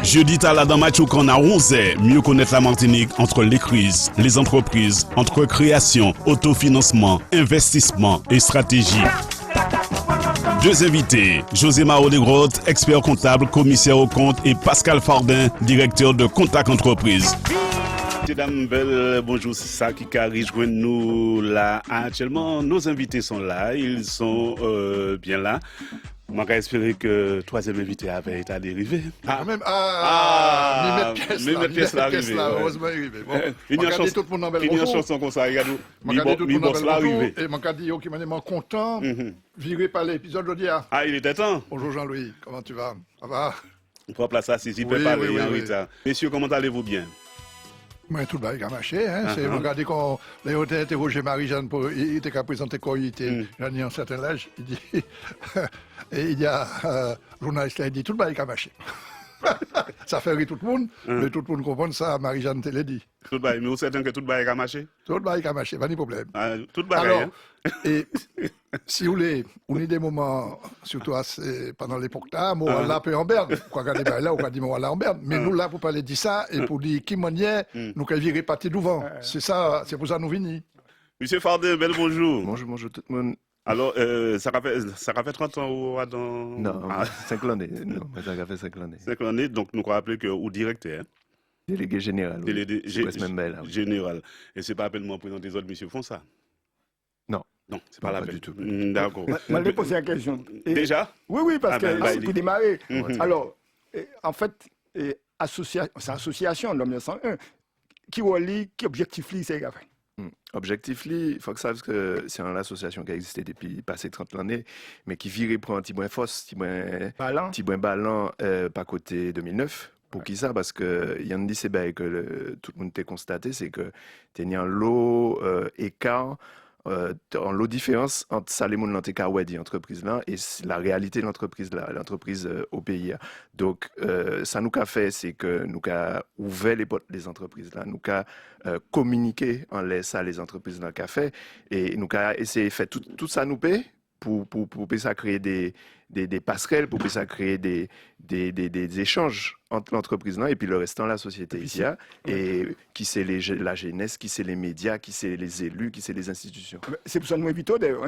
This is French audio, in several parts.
Jeudi tala dans Machoukon à 11h, mieux connaître la Martinique entre les crises, les entreprises, entre création, autofinancement, investissement et stratégie. Deux invités, José Mao Desgrottes, expert comptable, commissaire aux comptes, et Pascal Fardin, directeur de Contact Entreprise. Mesdames, belles, bonjour, c'est ça qui rejoint nous là. Actuellement, nos invités sont là, ils sont bien là. On va espérer que le troisième invité avait été arrivé. Mes pièces là, heureusement arrivé. Bon, regardez tout le monde en belle bonjour. Chanson comme ça, regardez. Regardez tout le monde en belle bonjour. Et mon dit qui m'a content, viré par l'épisode de dia. Ah, il était temps. Bonjour Jean-Louis, comment tu vas? Ça va? On peut placer ça si j'y peux parler en retard. Messieurs, comment allez-vous bien? Moi, tout le monde a marché. C'est regardez quand les hôtels interrogé Marie-Jeanne pour il était qu'à présenter quoi il était. J'en ai un certain âge. Il dit et il y a journaliste qui dit tout le monde a marché. Ça fait rire tout le monde, mais tout le monde comprend ça. Marie-Jeanne te l'a dit. Tout le monde, mais vous savez que tout le monde a marché? Tout le monde a marché, pas de problème. Tout le monde. Alors, et si vous voulez, on a des moments, surtout pendant l'époque là, moi là peu en berne. Quoi regarder là, on va dire moi là en berne. Mais nous là pour parler de ça et pour dire qui manière, nous qu'à virer parti devant. C'est ça, c'est pour ça nous venons. Monsieur Fardin, bel bonjour. Bonjour tout le monde. Alors, ça fait 30 ans ou dans... Non, 5 années. Non, ça fait 5 années. 5 années, donc nous rappelons que ou directeur. Délégué général. Général. Et c'est pas appellement présenter les autres messieurs font ça? Non, c'est pas la peine. Du tout. D'accord. Je vais poser la question. Déjà? Oui, parce que c'est pour démarrer. Alors, en fait, c'est association de 1901. Qui objectif c'est grave? Objectif, il faut que ça sache que c'est une association qui a existé depuis passé 30 années, mais qui virait pour un petit boin fausse, petit boin ballant, pas côté 2009. Pour qui ça? Parce que il y a un dit c'est que tout le monde t'a constaté, c'est que t'es un lot écart, en lot différence entre ça les monde l'entreprise entreprise là et la réalité de l'entreprise là, l'entreprise au pays. Donc ça nous qu'a fait, c'est que nous qu'a ouvert les portes des entreprises là, nous qu'a communiqué en laissant les entreprises dans le café et nous qu'a essayé de faire tout ça nous paie pour ça créer des passerelles, pour ça créer des échanges entre l'entreprise là et puis le restant de la société ici et qui c'est la jeunesse, qui c'est les médias, qui c'est les élus, qui c'est les institutions. C'est pour ça que nous invitons d'ailleurs.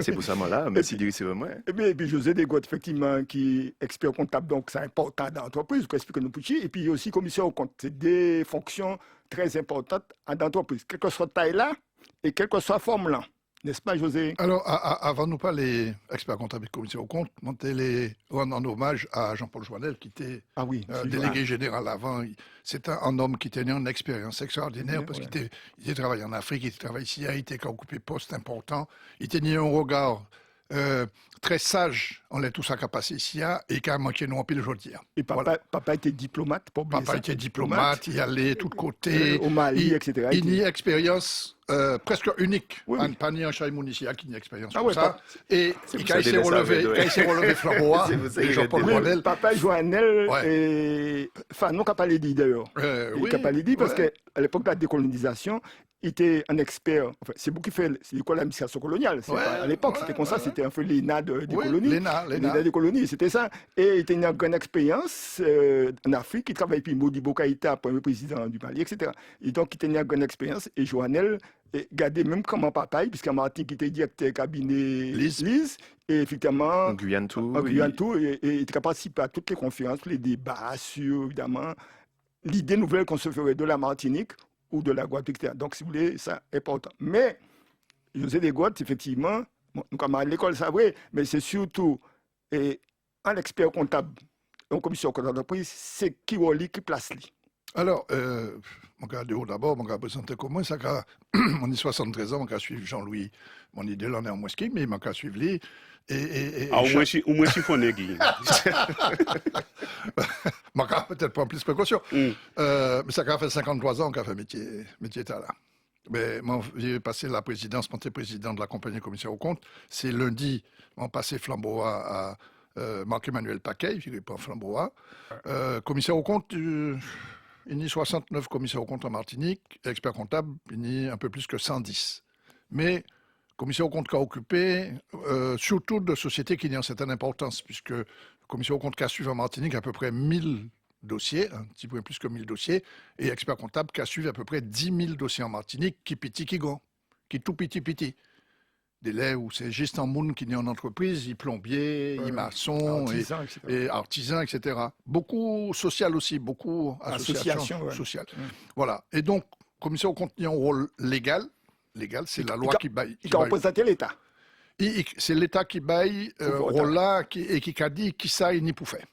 C'est pour ça moi là, mais si c'est vraiment. Et puis José Desgrottes, effectivement, qui est expert comptable, donc c'est important dans l'entreprise, pour expliquer nos petits. Et puis aussi commissaire au compte, c'est des fonctions très importantes dans l'entreprise, quelle que soit taille là et quelle que soit forme là. N'est-ce pas, José? Alors, avant de nous parler expert comptable et commissaire au compte, monter rendre hommage à Jean-Paul Joannel, qui était délégué général avant. C'est un homme qui tenait une expérience extraordinaire parce qu'il était travaillé en Afrique, il était travaillé ici, il était occupé poste important. Il tenait un regard très sage en tout ça qu'a passé ici et qui a manqué nous en pile aujourd'hui. Et papa était diplomate, Papa était diplomate, il allait de tous côtés. Au Mali, etc. Il y a une expérience presque unique. Un panier en Chaïmoun ici, qui a une expérience comme ça. Et quand il s'est relevé Flambois, Jean-Paul Joannel. Papa Joannel, enfin, non, Kapalé dit d'ailleurs. Kapalé dit parce qu'à l'époque de la décolonisation, il était un expert. Enfin, c'est beaucoup qui fait l'école d'administration coloniale. À l'époque, c'était comme ça, c'était un peu l'ENA des colonies. L'ENA des colonies, c'était ça. Et il était une grande expérience en Afrique. Il travaillait puis Modibo Keïta, premier président du Mali, etc. Et donc, il était une grande expérience. Et Joannel, regardez même comment papa, puisqu'en Martinique, il était directeur cabinet Lise. Et effectivement, en Guyane tout. Et il était participé à toutes les conférences, tous les débats sur, évidemment, l'idée nouvelle qu'on se ferait de la Martinique ou de la Guadeloupe, etc. Donc, si vous voulez, ça est important. Mais, José Desgrottes, effectivement, nous, comme à l'école, c'est vrai, mais c'est surtout un expert comptable, un commissaire comptable d'entreprise, c'est qui place lui. Alors, mon gars de haut d'abord, mon gars présenté comme moi, ça a, on est 73 ans, mon gars suivre Jean-Louis, mon idée l'en est en moins mais mon gars suivre lui. Au moins chiffonné, Guy. Mon gars peut-être prendre plus de précautions. Mais ça a fait 53 ans qu'on a fait métier là. Mais moi, j'ai passé la présidence, mon président de la compagnie commissaire au compte. C'est lundi, on passé flambeau à Marc-Emmanuel Paquet, je ne pas flambeau. Commissaire au compte, il y a 69 commissaires au compte en Martinique, expert comptable, il y a un peu plus que 110. Mais commissaire au compte qu'a occupé, surtout de sociétés qui ont une certaine importance, puisque commission aux comptes qui a suivi en Martinique à peu près 1000 dossiers, un petit peu plus que 1000 dossiers, et expert comptable qui a suivi à peu près 10 000 dossiers en Martinique, qui petit, qui grand, qui tout petit. Des laits où c'est juste un monde qui est en entreprise, il plombier, il maçon, et artisan, etc. Beaucoup social aussi, beaucoup associations sociales. Voilà. Et donc, commission aux comptes a un rôle légal. Légal, c'est la loi qui baille. Qui représente l'État. C'est l'État qui baille rôle-là et qui a dit qui ça il n'y pour faire.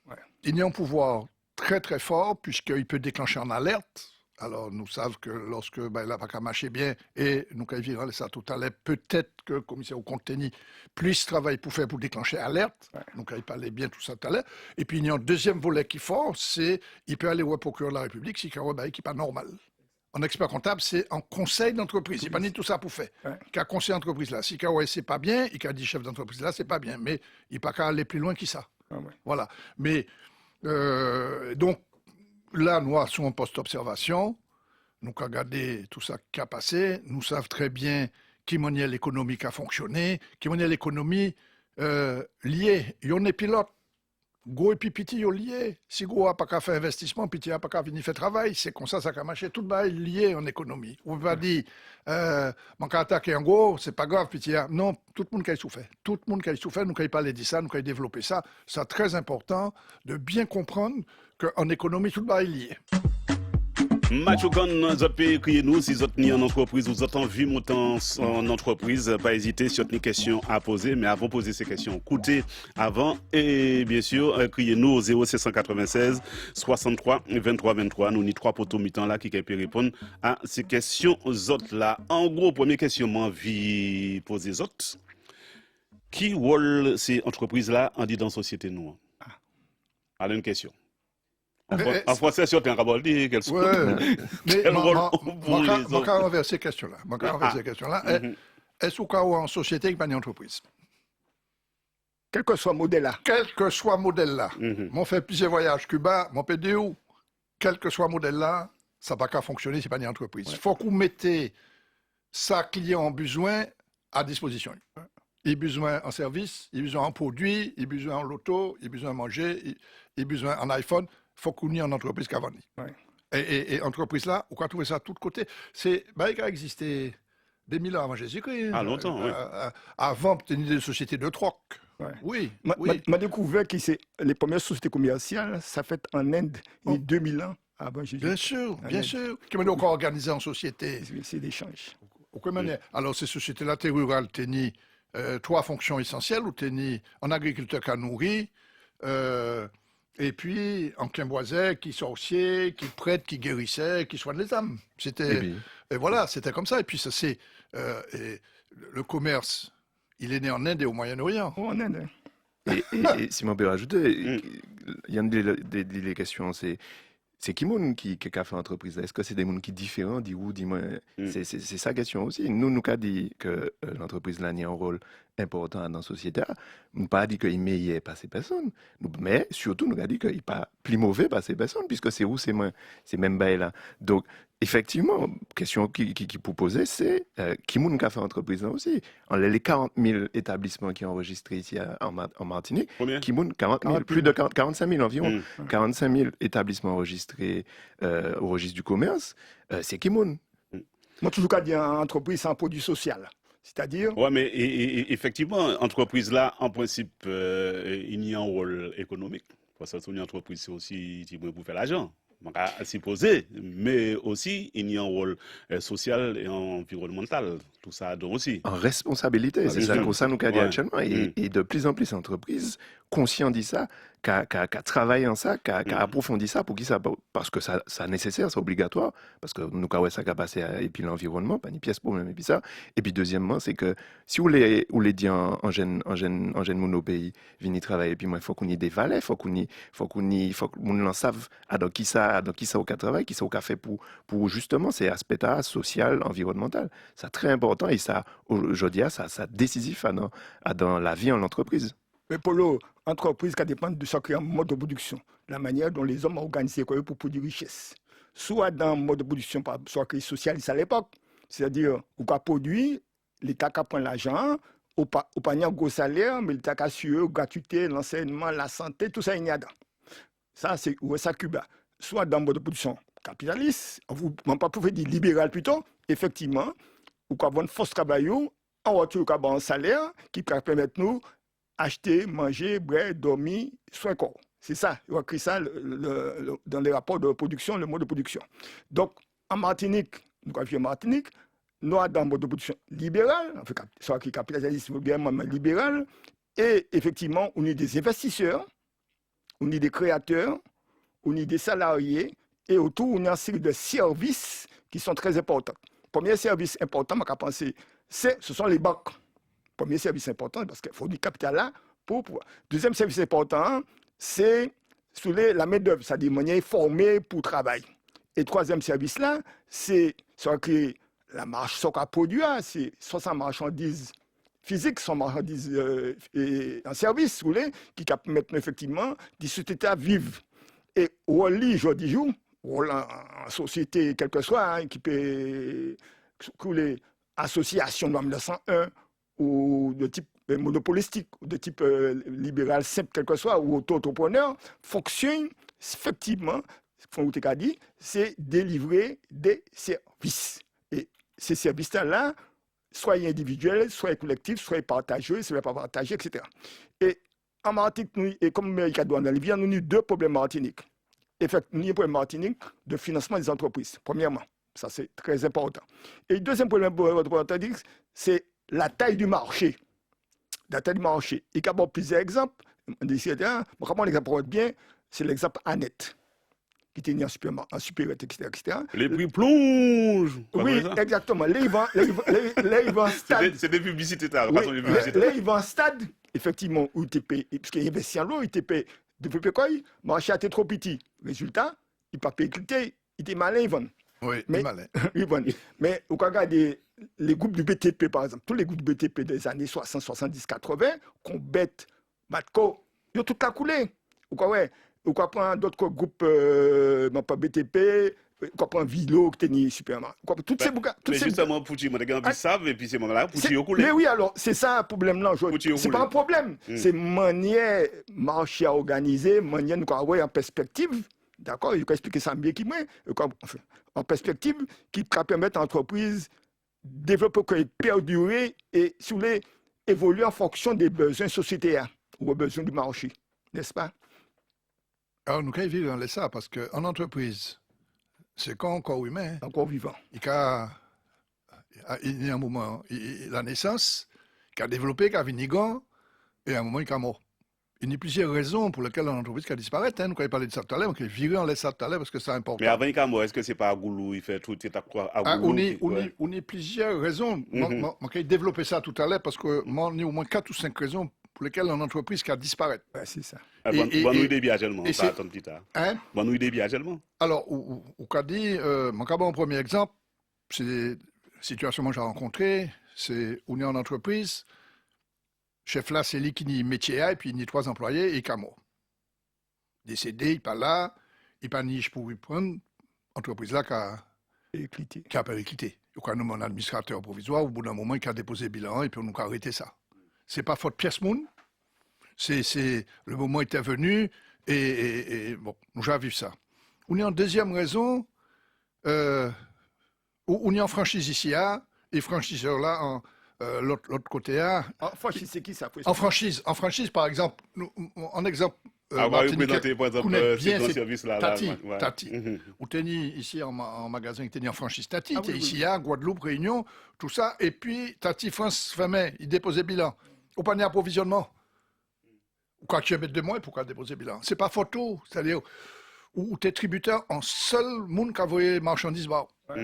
Il y a un pouvoir très très fort puisqu'il peut déclencher en alerte. Alors, nous savons que lorsque il n'a pas qu'à marcher bien, et nous verrons ça tout à l'heure, peut-être que le commissaire au compte tenu puisse travailler pour faire pour déclencher alerte. Donc, il parlait bien tout ça tout à l'heure. Et puis, il y a un deuxième volet qui est fort, c'est qu'il peut aller au procureur de la République si il y a un qui n'est pas normal. En expert comptable, c'est en conseil d'entreprise. Il n'y a pas ni tout ça pour faire. Il y a conseil d'entreprise là. Si il y a c'est pas bien, il y a dit chef d'entreprise là, c'est pas bien. Mais il n'y a pas qu'à aller plus loin que ça. Voilà. Mais, donc, là, nous sommes en post-observation, nous avons regardé tout ça qui a passé, nous savons très bien qui manière l'économie qui a fonctionné, qui manière l'économie liée. Il y a des pilotes, gros et petit, ils sont liés. Si gros n'a pas qu'à faire investissement, petit n'a pas qu'à venir faire travail, c'est comme ça a marché, tout est lié en économie. On ne peut pas dire, mon cas attaquer en gros, c'est pas grave, petit. Non, tout le monde qui a souffert. Tout le monde qui a souffert, nous n'avons pas dit ça, nous avons développé ça. C'est très important de bien comprendre qu'en économie, tout est lié. Mathieu Kan, vous avez écrit nous, si vous êtes en entreprise, vous êtes en vie montant en entreprise, pas hésiter si vous avez une question à poser, mais avant de poser ces questions, écoutez avant et bien sûr, criez-nous au 0796 63 23 23. Nous avons 3 poteaux mi-temps là qui peuvent répondre à ces questions autres là. En gros, première question, moi, envie poser les autres. Qui rôle ces entreprises là en dit dans la société nous? Alors une question. En français, sur un rabot dit quel rôle pour les autres. Je vais renverser ces questions-là. Est-ce qu'on a en société qui pas une entreprise? Quel que soit le modèle-là. Quel que soit le modèle-là. Moi, fait plusieurs voyages Cuba, mon PDO, quel que soit le modèle-là, ça ne va pas fonctionner si ce n'est pas une entreprise. Il faut qu'on mette sa client en besoin à disposition. Il a besoin en service, il a besoin en produit, il a besoin en loto, il a besoin en manger, il a besoin en iPhone. Il faut qu'on y ait une entreprise qui a vendu. Et entreprise là, on peut trouver ça de tous côtés. C'est qui a existé des 1000 ans avant Jésus-Christ. Longtemps, oui. Avant, peut-être des sociétés de troc. Oui. M'a découvert que les premières sociétés commerciales, ça fait en Inde, il y a 2000 ans avant Jésus-Christ. Bien sûr. Qui est encore organisé en société. C'est d'échange. Alors, ces sociétés-là, t'es rurales, t'es ni 3 fonctions essentielles, ou t'es ni en agriculteur qui a nourri, et puis, en quimboisais, qui sorcier, qui prêtre, qui guérissait, qui soigne les âmes. Et voilà, c'était comme ça. Et puis, ça, c'est. Le commerce, il est né en Inde et au Moyen-Orient. En Inde. Et si on peut rajouter, il y a des questions, c'est qui monde qui a fait entreprise? Est-ce que c'est des gens qui sont différents, dis-moi, c'est ça la question aussi. Nous avons dit que l'entreprise là a un rôle important dans la société. Nous n'avons pas dit qu'il est meilleur par ces personnes, mais surtout nous avons dit qu'il n'est pas plus mauvais par ces personnes, puisque c'est où ces mêmes bails là. Donc, effectivement, question qui peut poser, c'est qui monde qui a fait entreprise là aussi? Les 40 000 établissements qui sont enregistrés ici en Martinique, qui monde 40 000, plus de 45 000 environ, 45 000 établissements enregistrés au registre du commerce, c'est qui monde? Moi, toujours qu'à dire entreprise, c'est un produit social. C'est-à-dire. Oui, mais effectivement, entreprise là, en principe, il y a un rôle économique. Parce que une entreprise, c'est aussi pour faire l'argent. À s'y poser, mais aussi il y a un rôle social et environnemental, tout ça donc aussi. En responsabilité, c'est ça qu'on ça nous dit actuellement. Et de plus en plus d'entreprises conscientes de ça, qui travaillent en ça, qui approfondissent ça, pour qui ça, parce que ça nécessaire, c'est obligatoire, parce que nous avons ça qui a passé, et puis l'environnement, pas ni pièce pour même, et puis ça. Et puis deuxièmement, c'est que si vous les dit en jeune mon pays, venir travailler, et puis moi, il faut qu'on ait des valeurs, il faut qu'on en sache dans qui ça au travail, qui ça au café pour justement ces aspects-là, social, environnemental. C'est très important et ça, aujourd'hui, ça décisif dans la vie en entreprise. Mais pour l'entreprise qui dépend de chaque mode de production, la manière dont les hommes ont organisé pour produire richesse. Soit dans le mode de production, soit socialiste à l'époque, c'est-à-dire, on a produit, l'État qui prend l'argent, ou pas un gros salaire, mais l'État assure gratuité, l'enseignement, la santé, tout ça, il y a dedans. Ça, c'est ça Cuba. Soit dans le mode de production capitaliste, on pas pouvez dire libéral plutôt, effectivement, ou qu'on a une force travail, en retour, on a un salaire qui peut permettre nous acheter, manger, boire, dormir, soin corps. C'est ça, il y a écrit ça dans les rapports de production, le mode de production. Donc, en Martinique, nous avons en Martinique, nous avons un mode de production libéral, soit qui capitaliste ou bien libéral, et effectivement, on a des investisseurs, on a des créateurs, on a des salariés, et autour, on a une série de services qui sont très importants. Premier service important, je pense, ce sont les banques. Premier service important, parce qu'il faut du capital là pour pouvoir. Deuxième service important, c'est la main-d'œuvre, c'est-à-dire manière formée pour travail. Et troisième service là, c'est que la marche soit produit, c'est soit sa marchandise physique, soit marchandise en service, qui permettent effectivement des sociétés à vivre. Et au lit, je dis, en société, quelle que soit, qui peut couler association de 1901 ou de type monopolistique, ou de type libéral simple, quel que soit, ou auto-entrepreneur, fonctionne effectivement, comme vous avez dit, c'est délivrer des services. Et ces services-là, soit individuels, soit collectifs, soit partagés, soit pas partagés, etc. Et en Martinique, et comme Amérique dans la Libye, nous avons deux problèmes Martinique. En fait, nous avons un problème Martinique de financement des entreprises, premièrement. Ça, c'est très important. Et le deuxième problème Martinique, c'est la taille du marché. La taille du marché. Il y a plusieurs exemples. Vraiment, l'exemple pour être bien, c'est l'exemple Annette, qui était en supérette, etc. Les prix plongent. Oui, exactement. Là, ils vont en stade. C'est des publicités. Là, ils vont en stade, effectivement, où il paye, parce qu'il investit en l'eau, il paye depuis quoi, le marché a été trop petit. Résultat, il n'a pas payé, il était malin, ils vendent. Oui, mais, malin. Mais vous regardez les groupes du BTP, par exemple, tous les groupes du BTP des années 60, 70, 80, qu'on bête, Matco, ils ont tout à couler. Ou quoi prendre d'autres groupes, pas BTP, quoi prendre Vilo, qui était supermarché. Toutes ces bouquins. Mais justement, pour tu m'as savent, et puis c'est là, pour tu couler. Mais oui, alors, c'est ça un problème là. C'est pas un problème. C'est manière marché à organiser, manière nous avoir en perspective. D'accord, il faut expliquer ça bien qui moi, en perspective, qui permettre à l'entreprise de développer, perdurer et évoluer en fonction des besoins sociétaires ou aux besoins du marché, n'est-ce pas? Alors, nous avons vivre dans ça parce qu'en entreprise, c'est quand encore humain. Encore vivant. Il y a un moment, la naissance, qui a développé, qui a vinigan, et à un moment, il est mort. Il y a plusieurs raisons pour lesquelles l'entreprise qui a disparu. Nous avons parlé de ça tout à l'heure, donc virer en laisse ça tout à l'heure parce que c'est important. Mais avant il est mort, est-ce que c'est pas à Goulou, il fait tout, c'est à quoi à Goulou? On a plusieurs raisons. On a développé ça tout à l'heure parce que moi, on a au moins 4 ou 5 raisons pour lesquelles une entreprise qui a disparu. Ouais, c'est ça. Bonne nuit des biagellement, pas attendre plus tard. Bonne nuit des biagellement. Alors, on a dit, mon premier exemple, c'est des situations que j'ai rencontrées, c'est on est en entreprise, chef là, c'est lui qui n'y métier et puis il y a 3 employés et Camo. Décédé, il pas là, il pas niche pour y prendre, entreprise là qui a périclité. Il y a un administrateur provisoire, au bout d'un moment, il a déposé bilan et puis on a arrêté ça. C'est pas faute Pierre Moun, c'est le moment était venu et bon, nous avons vu ça. On est en deuxième raison, on est en franchise ici, et franchiseur là, l'autre côté. En franchise, c'est qui ça? En franchise, par exemple, en exemple, Martinique, par exemple, c'est service là. Tati. Ou teni ici en magasin, qui teni en franchise Tati, ici, Guadeloupe, Réunion, tout ça, et puis Tati France fermait, il déposait bilan. Au panier approvisionnement. Ou quand tu as de moins, pourquoi déposer bilan? C'est pas photo, c'est-à-dire où tu es tributaire en seul monde qui a envoyé marchandises.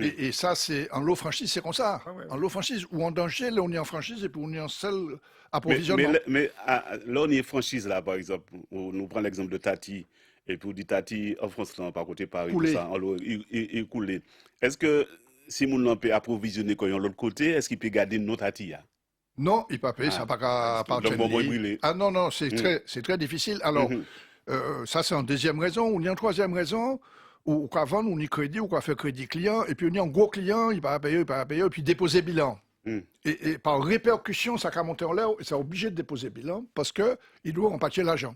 Et ça, c'est en lot franchise, c'est comme ça. En lot franchise, ou en danger, là, on est en franchise et puis on est en seul approvisionnement. Mais là, on est franchise, là, par exemple. Nous prenons l'exemple de Tati. Et puis on dit Tati, en France, par côté Paris, tout ça, il coule. Est-ce que si on peut approvisionner quand on l'autre côté, est-ce qu'il peut garder notre Tati? Non, il ne peut pas payer, ça n'a pas qu'à appartenir. Non, c'est très difficile. Alors, ça, c'est en deuxième raison. On est en troisième raison, où qu'avant, on y crédit, ou qu'on fait crédit client, et puis on est en gros client, il ne peut pas payer, et puis déposer bilan. Et par répercussion, ça a monté en l'air et ça a obligé de déposer bilan parce qu'ils doivent empaqueter l'argent.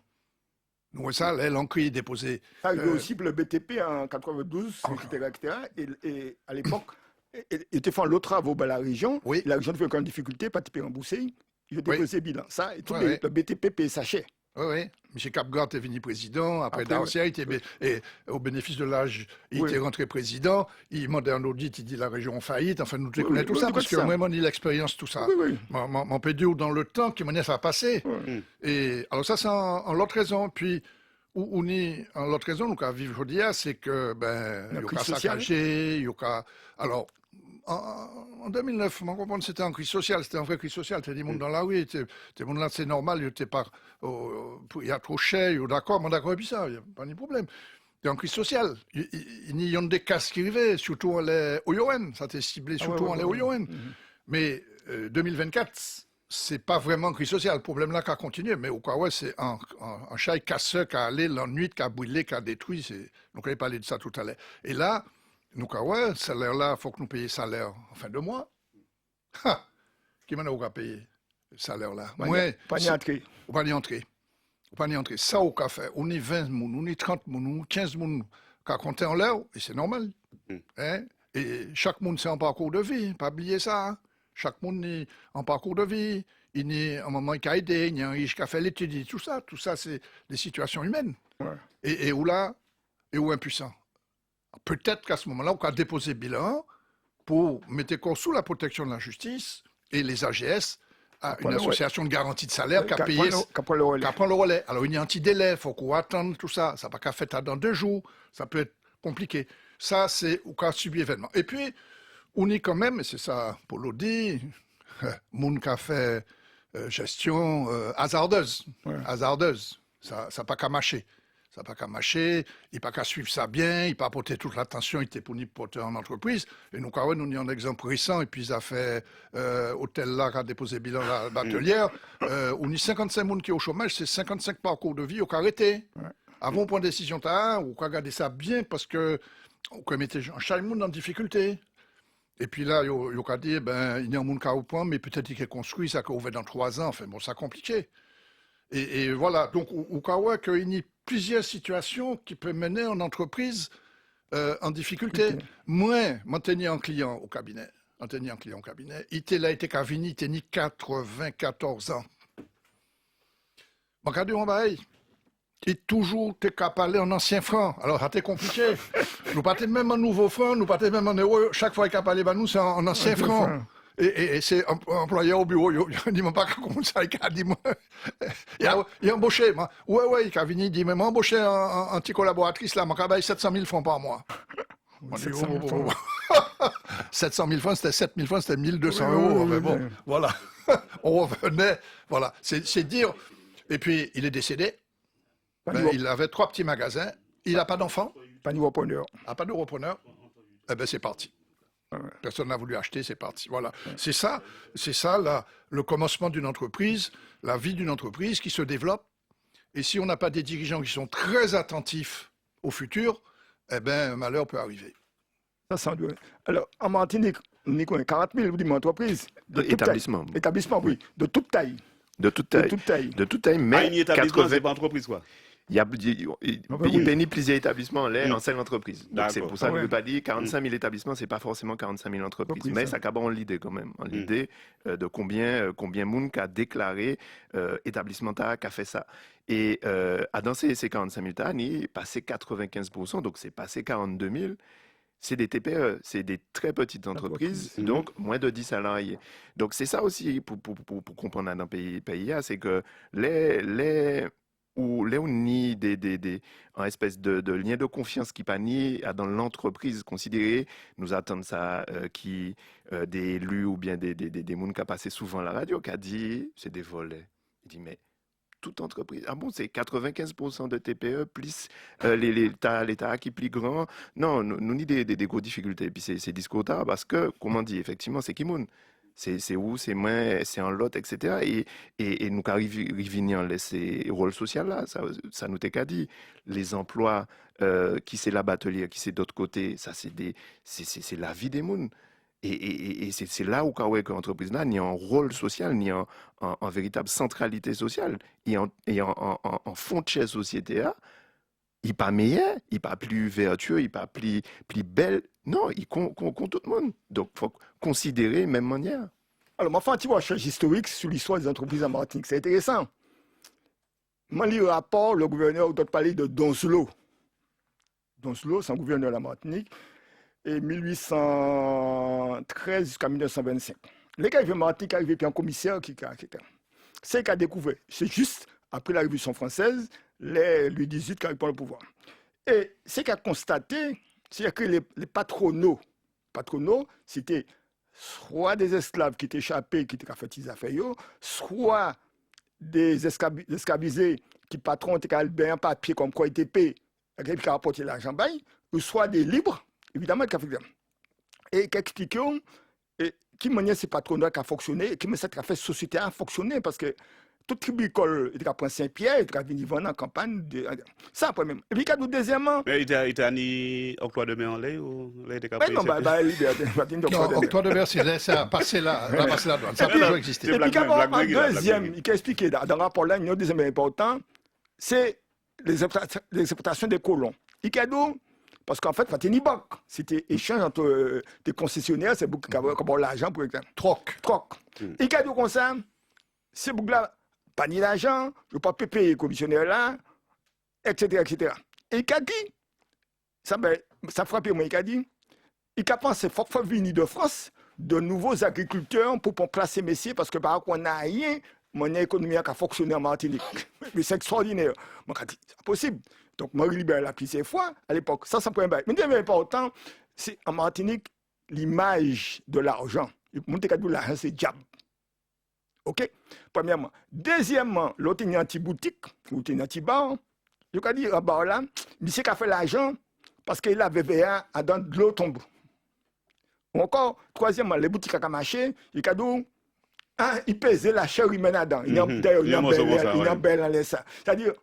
Donc ça, l'encre déposé. Ça a eu aussi pour le BTP en 92, etc. Et à l'époque, il était fait l'autre travaux dans la région. Oui. La région fait en difficulté, pas de rembourser. Il a déposé bilan. Ça, et tout le BTP paye sa chèque. Oui. M. Capgard est venu président. Après Darcia, et au bénéfice de l'âge, il était rentré président. Il demandait un audit, il dit la région en faillite. Enfin, nous connaissons tout ça parce que moi, on a l'expérience, tout ça. Mon pédio dans le temps qui m'en a passé. Et alors ça, c'est en l'autre raison. Puis, on est en l'autre raison, nous, à vivre aujourd'hui, c'est que, il y a saccagé, il y a. Alors, en 2009, on comprend que c'était une crise sociale, c'était une vraie crise sociale. Tu as des gens dans la rue, des gens là, c'est normal, il y a trop cher, d'accord, mais d'accord, et puis ça, il n'y a pas de problème. C'est une crise sociale. Il y a des cas qui arrivaient, surtout en les OYON, ça t'est ciblé surtout en les OYON. Mais 2024, c'est pas vraiment une crise sociale. Le problème là qui a continué, mais au cas où c'est un chat casseur qui a allé la nuit, qui a brûlé, qui a détruit. Donc on avait parlé de ça tout à l'heure. Et là, nous, salaire là, il faut que nous payions salaire en fin de mois. Qui m'en a payé le salaire là? Pas n'y entrer. Pas n'y entrer. Pas n'y entrer. Ça, au café, on est 20 moun, on est 30 moun, on est 15 moun qui a compté en l'air, et c'est normal. Hein? Et chaque monde, c'est un parcours de vie, pas oublier ça. Hein? Chaque monde est en parcours de vie. Il y a un moment qui a aidé, il y a un riche qui a fait l'étude, tout ça, c'est des situations humaines. Et où là, et où impuissant. Peut-être qu'à ce moment-là, on a déposé bilan pour mettre corps sous la protection de la justice et les AGS à une association de garantie de salaire qui a payé, qui prend le relais. Alors, il y a un petit délai, il faut qu'on attende tout ça. Ça n'a pas qu'à faire dans 2 jours. Ça peut être compliqué. Ça, c'est au cas subi événement. Et puis, on est quand même, et c'est ça, Polo dit, moun qui a fait gestion hasardeuse. Hasardeuse. Ça n'a pas qu'à mâcher. Ça n'a pas qu'à mâcher, il n'a pas qu'à suivre ça bien, il n'a pas apporté toute l'attention, il était pour porter en entreprise. Et nous, quand même, nous avons un exemple récent, et puis il a fait hôtel là, qui a déposé bilan à la batelière. On a 55 personnes qui sont au chômage, c'est 55 parcours de vie qui ont arrêté. Avant de prendre une décision, on a regardé ça bien parce que on mettait chaque monde en difficulté. Et puis là, il a dit, il y a un monde qui a au point, mais peut-être qu'il est construit, ça a ouvert dans 3 ans. Enfin, bon, ça compliqué. Et voilà, donc au cas où il y a plusieurs situations qui peuvent mener une entreprise en difficulté. Moi, maintenir un client au cabinet, il a été Cavini, il a 94 ans. Mon cas de bail, il est toujours capable en ancien franc. Alors, ça a été compliqué. Nous partons même en nouveau franc, nous partons même en euro. Chaque fois qu'il a parlé, nous, c'est en ancien franc. Et c'est employeur au bureau, il dit pas comment ça, il a dit moi. Il a embauché, moi. Ouais, il a venu, il dit, mais moi embauché un petit collaboratrice là, moi travaille 700 000 francs par mois. 700 000 francs, c'était 7 000 francs, c'était 1200 euros. Mais bon, voilà. On revenait, voilà. C'est dire. Et puis, il est décédé. Il avait 3 petits magasins. Il n'a pas d'enfant. Pas de repreneur. Pas de repreneur. Eh bien, c'est parti. Personne n'a voulu acheter, c'est parti. Voilà. C'est ça le commencement d'une entreprise, la vie d'une entreprise qui se développe. Et si on n'a pas des dirigeants qui sont très attentifs au futur, eh bien, un malheur peut arriver. Ça sent bien. Alors, en Martinique, on est 40 000 entreprises. Établissements. Établissements, oui. De toute taille. De toute taille, mais... Un établissement, c'est pas entreprise, quoi. Il pénit plusieurs établissements là, en seule entreprise. Donc c'est pour ça que je ne veux pas dire 45 000 établissements, ce n'est pas forcément 45 000 entreprises. Mais ça acaba en l'idée quand même. En l'idée de combien de monde qui a déclaré établissement qui a fait ça. Et à danser ces 45 000 tas, il est passé 95%, donc c'est passé 42 000. C'est des TPE, c'est des très petites entreprises, donc moins de 10 salariés. Donc c'est ça aussi pour comprendre dans le pays, c'est que où on nie un espèce de lien de confiance qui pas ni dans l'entreprise considérée, nous attendons ça des élus ou bien des gens qui ont passé souvent à la radio qui a dit c'est des volets. Il dit mais toute entreprise, c'est 95% de TPE plus l'État qui est plus grand. Non, nous avons des grosses difficultés. Et puis c'est discours tard parce que, comment on dit, effectivement, c'est qui moun. C'est où, c'est moi, c'est en lot, etc. Et nous arrivons à laisser rôle social là, ça nous t'a dit. Les emplois, qui c'est la batelière, qui c'est d'autre côté, ça c'est la vie des mouns. Et c'est là où l'entreprise là, il y a un rôle social, il y a une véritable centralité sociale, il y a un fond de chez société là, il n'est pas meilleur, il n'est pas plus vertueux, il n'est pas plus belle. Non, il compte tout le monde. Donc, il faut considérer de même manière. Alors, ma fait un petit recherche historique sur l'histoire des entreprises en Martinique. C'est intéressant. Moi, lis le rapport, le gouverneur doit parler de Donzelot. Donzelot, c'est un gouverneur de la Martinique, et 1813 jusqu'à 1925. Les gars, ils viennent Martinique, arrivent, puis un commissaire qui c'est qu'il a découvert. C'est juste après la Révolution française, Louis XVIII qui arrive pour le pouvoir. Et ce qu'il a constaté, c'est que les patronaux, c'était soit des esclaves qui étaient échappés, qui étaient fait des affaires, soit des esclavisés qui patron étaient bien un papier comme quoi ils étaient payés, qui a rapporté l'argent, ou soit des libres, évidemment, qui a fait ça. Et qui expliquent qui manière ces patronats qui a fonctionné, et qui manière cette société a fonctionné, parce que toute tribicole, il a pris Saint-Pierre, il a venu vendre en campagne. Ça, premièrement. Et puis, deuxièmement. Mais il a ni octroi de mer en lait ou il était capable non, octroi de mer, c'est ça, passer là, la douane. Ça a toujours existé. Et puis, en deuxième, il a expliqué dans le rapport là, il y a un deuxième important, c'est les exportations des colons. Il a dit, parce qu'en fait, c'était échange entre des concessionnaires, c'est beaucoup comme l'argent, pour exemple. Troc. Il a dit comme ça, c'est beaucoup là. Pas ni l'argent, je ne peux pas payer les commissionnaires là, etc., etc. Et il a dit, ça frappe moi, il a dit, il a pensé qu'il faut venir de France de nouveaux agriculteurs pour placer messieurs, parce que par contre, on n'a rien, mon économie qui a fonctionné en Martinique. Mais c'est extraordinaire. Moi, je dis, c'est possible. Donc, Marie Libert l'a pris ses fois à l'époque. Ça, c'est un point. Mais le plus important, c'est en Martinique, l'image de l'argent. L'argent, c'est diable. OK? Premièrement. Deuxièmement, l'autre, il y a un petit boutique, ou un petit bar. Je peux dire, là, monsieur qui a fait l'argent parce qu'il avait veillé à dans de l'eau tombe. Ou encore, troisièmement, les boutiques à marché, il y a il pesait la chair humaine dedans. Il y a un bel dans ça. C'est-à-dire,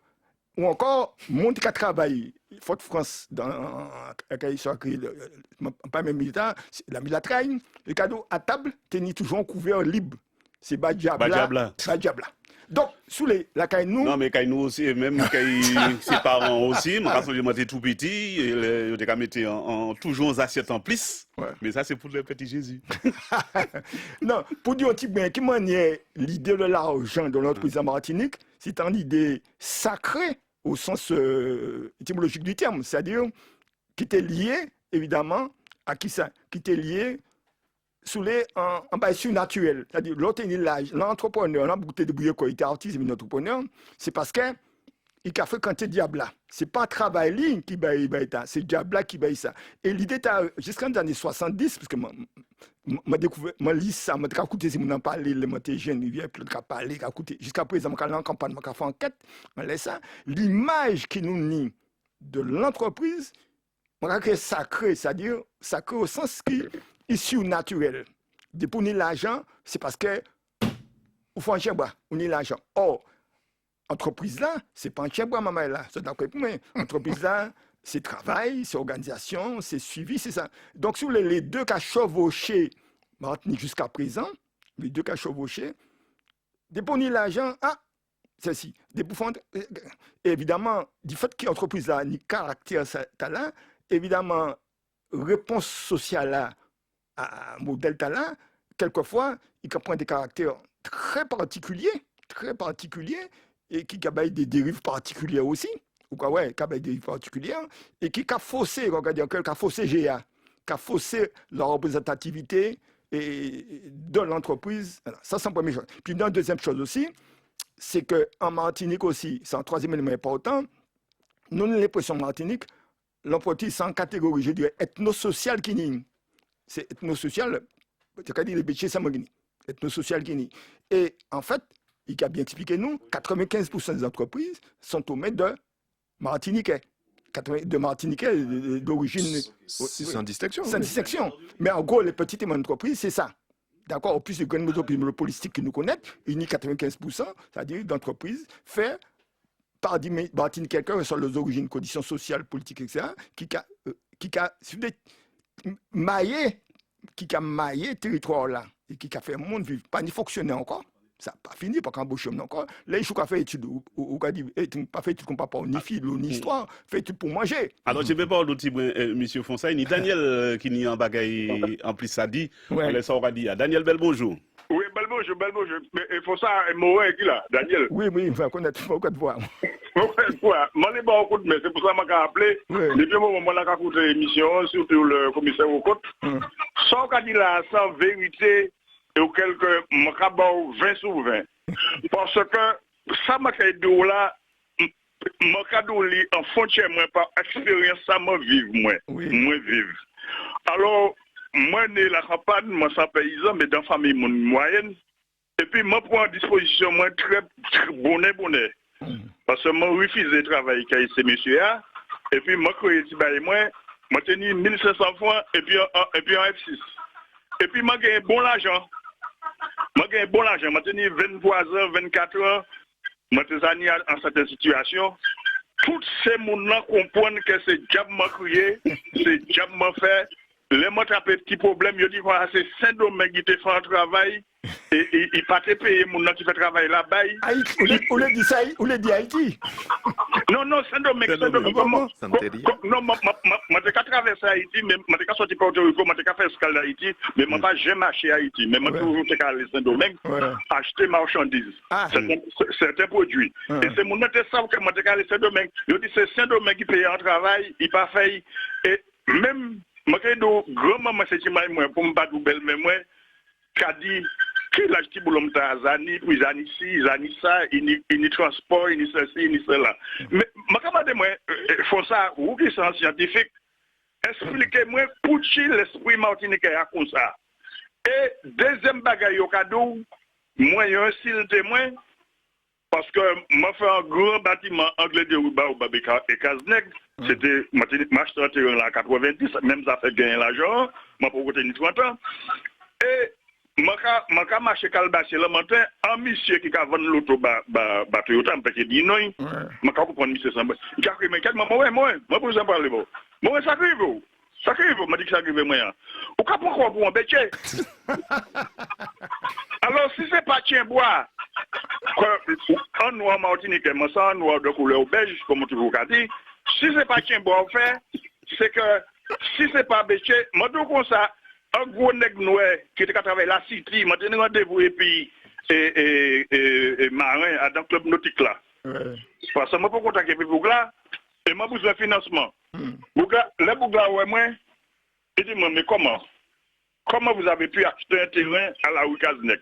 ou encore, monde qui a travaillé, Fort France, dans pas même militaire, la milatraille, le cadeau à table, tenait toujours un couvert libre. C'est Badjabla. Donc, sous la Kainou. Non, mais Kainou aussi, et même ses parents aussi, moi, quand j'étais tout petit, ils étaient mis en toujours aux assiettes en plus. Ouais. Mais ça, c'est pour le petit Jésus. Non, pour dire un petit bien, qui maniait l'idée de l'argent dans notre pays en Martinique, c'est une idée sacrée au sens étymologique du terme, c'est-à-dire qui était lié, évidemment, à qui ça? Qui était lié sous les en bas surnaturel. C'est-à-dire, l'entrepreneur, l'embouté de bouillé, quoi, il était artiste, mais l'entrepreneur, c'est parce que il a fait quand diable là. C'est pas un travail qui baille ça, c'est diable là qui baille ça. Et l'idée jusqu'en les années 70, parce que moi découvert, moi lis ça, moi écouté si m'en parler, moi t'es jeune, il vient plus de parler, écouter. Jusqu'à présent, moi en campagne, moi fait enquête, moi laisse ça. L'image qui nous nie de l'entreprise, moi c'est sacré, c'est-à-dire sacré au sens qui issu naturel. Dépourner l'argent, c'est parce que vous faites un chien bois, on est l'argent. Or, entreprise là, c'est pas un chien bois, maman là. C'est d'accord pour moi. Entreprise là, c'est travail, c'est organisation, c'est suivi, c'est ça. Donc, sur les deux cas chevauchés, Martinique jusqu'à présent, les deux cas chevauchés, dépourner l'argent, ceci. Évidemment, du fait que l'entreprise a un caractère talent, évidemment, réponse sociale là, à modèle talent, quelquefois, il comprend des caractères très particuliers, et qui a des dérives particulières aussi, ou quoi, ouais, qui a des dérives particulières, et qui a faussé, qui a faussé GA, qui a faussé la représentativité de l'entreprise. Ça, c'est une première chose. Puis, une deuxième chose aussi, c'est qu'en Martinique aussi, c'est un troisième élément important, nous, l'impression Martinique, l'entreprise, c'est en catégorie, je dirais, ethnosociale qui n'y. C'est ethnosocial, c'est-à-dire les béchés samogini, ethnosocial Guinée. Et en fait, il a bien expliqué nous, 95% des entreprises sont au maître de Martiniquais. De Martiniquais d'origine. Sans distinction. Sans distinction. Mais en gros, les petites et moyennes entreprises, c'est ça. D'accord? Au plus de grandes entreprises monopolistiques que nous connaissons, il y a 95%, c'est-à-dire d'entreprises faites par des Martiniquais sur les origines, conditions sociales, politiques, etc., qui a maillé qui a maillé le territoire là, et qui a fait le monde vivre, pas ni fonctionner encore. Ça n'a pas fini, pas qu'embaucher encore. Là, il faut faire études, ou qu'a dit, pas fait études qu'on pas ni philo, ni histoire, fait études pour manger. Alors, je ne vais pas dire, monsieur Fonsaï, ni Daniel qui n'y a en bagaille en plus ça dit, on laisse ça dit. Daniel, bel bonjour. Oui, bel bonjour. Mais il faut ça, moi, qui là, Daniel. Oui, il va connaître, il faut qu'on te voit. Moi, les bons coups, mais c'est pour ça que je m'ai appelé. Depuis le moment où on a écouté l'émission, surtout le commissaire au compte, sans qu'on dit là, sans vérité, ou quelque, je 20 sur 20. Parce que ça m'a fait de là, je en frontière, moi, par expérience, ça m'a vivre, moi vivre. Alors, moi, né la campagne, moi, sans paysan, mais dans la famille moyenne. Et puis, moi, prends en disposition, moi, très bonnet. Parce que moi, refusé de travailler avec ces messieurs-là. Et puis, moi, quand moi, tenu 1500 francs, et puis en F6. Et puis, moi, j'ai bon l'argent. J'ai tenu 23 heures, 24 heures. Moi, j'ai en cette situation. Tous ces gens comprennent que c'est job m'a créé, c'est job m'a fait. Les mots tapent petit problème, je dis quoi, c'est Saint-Domingue qui te fait un travail et il pas te payer mon qui fait travail là-bas. Haïti, ou le dit ça, ou le dit Haïti. Non, Saint-Domingue. Non, moi t'ai qu'à traverser Haïti, mais moi t'ai qu'à sortir Porto Rico, moi t'ai qu'à faire escale d'Haïti, mais moi pas jamais marché Haïti, mais moi toujours t'ai qu'à aller Saint-Domingue acheter marchandises, certains produits. Et c'est mon qui savent que moi t'ai qu'à aller Saint-Domingue. Je dis c'est Saint-Domingue qui paye un travail, il pas fait et même moi, grand-maman, c'est qui m'a pour me battre belle, mais moi, qui a dit que l'âge qui boulot m'ta zani, puis zani ici, zani ça, il ni transport, il ni ceci, il ni cela. Mais, ma camarade, moi, faut ça, vous qui sont scientifiques, expliquez-moi pour qui l'esprit martiniquais a comme ça. Et deuxième bagaille au cadeau, moi, il y a un style témoin, parce que moi, fait un grand bâtiment anglais de Rouba ou Babeka et Kazneg. C'était, moi, je suis en 90, même ça fait gagner l'argent, moi, pour côté 30 ans. Et, moi, je marché Calbassi le matin, un monsieur qui a vendu l'auto, Toyota, je me dit non, je comprends monsieur ça. Il a dit, mais moi, pour vous en parler, moi, ça arrive, m'a dit que ça arrive, moi. Ou pourquoi pour m'embêter? Alors, si c'est pas tien bois, un noir martiniquais, moi, ça, un noir de couleur beige, comme tu vous l'as dit, si c'est pas tien bois, fait, c'est que si c'est pas bêché, moi, donc, comme ça, un gros nègre noir qui était à travers la city, m'a donné rendez-vous et puis, et marin dans le club nautique là. Parce que moi, pour contacter les Bougla, et moi, besoin de financement. Bougla, les Bougla, ouais, moi, il dit, mais comment vous avez pu acheter un terrain à la rue Kaznek?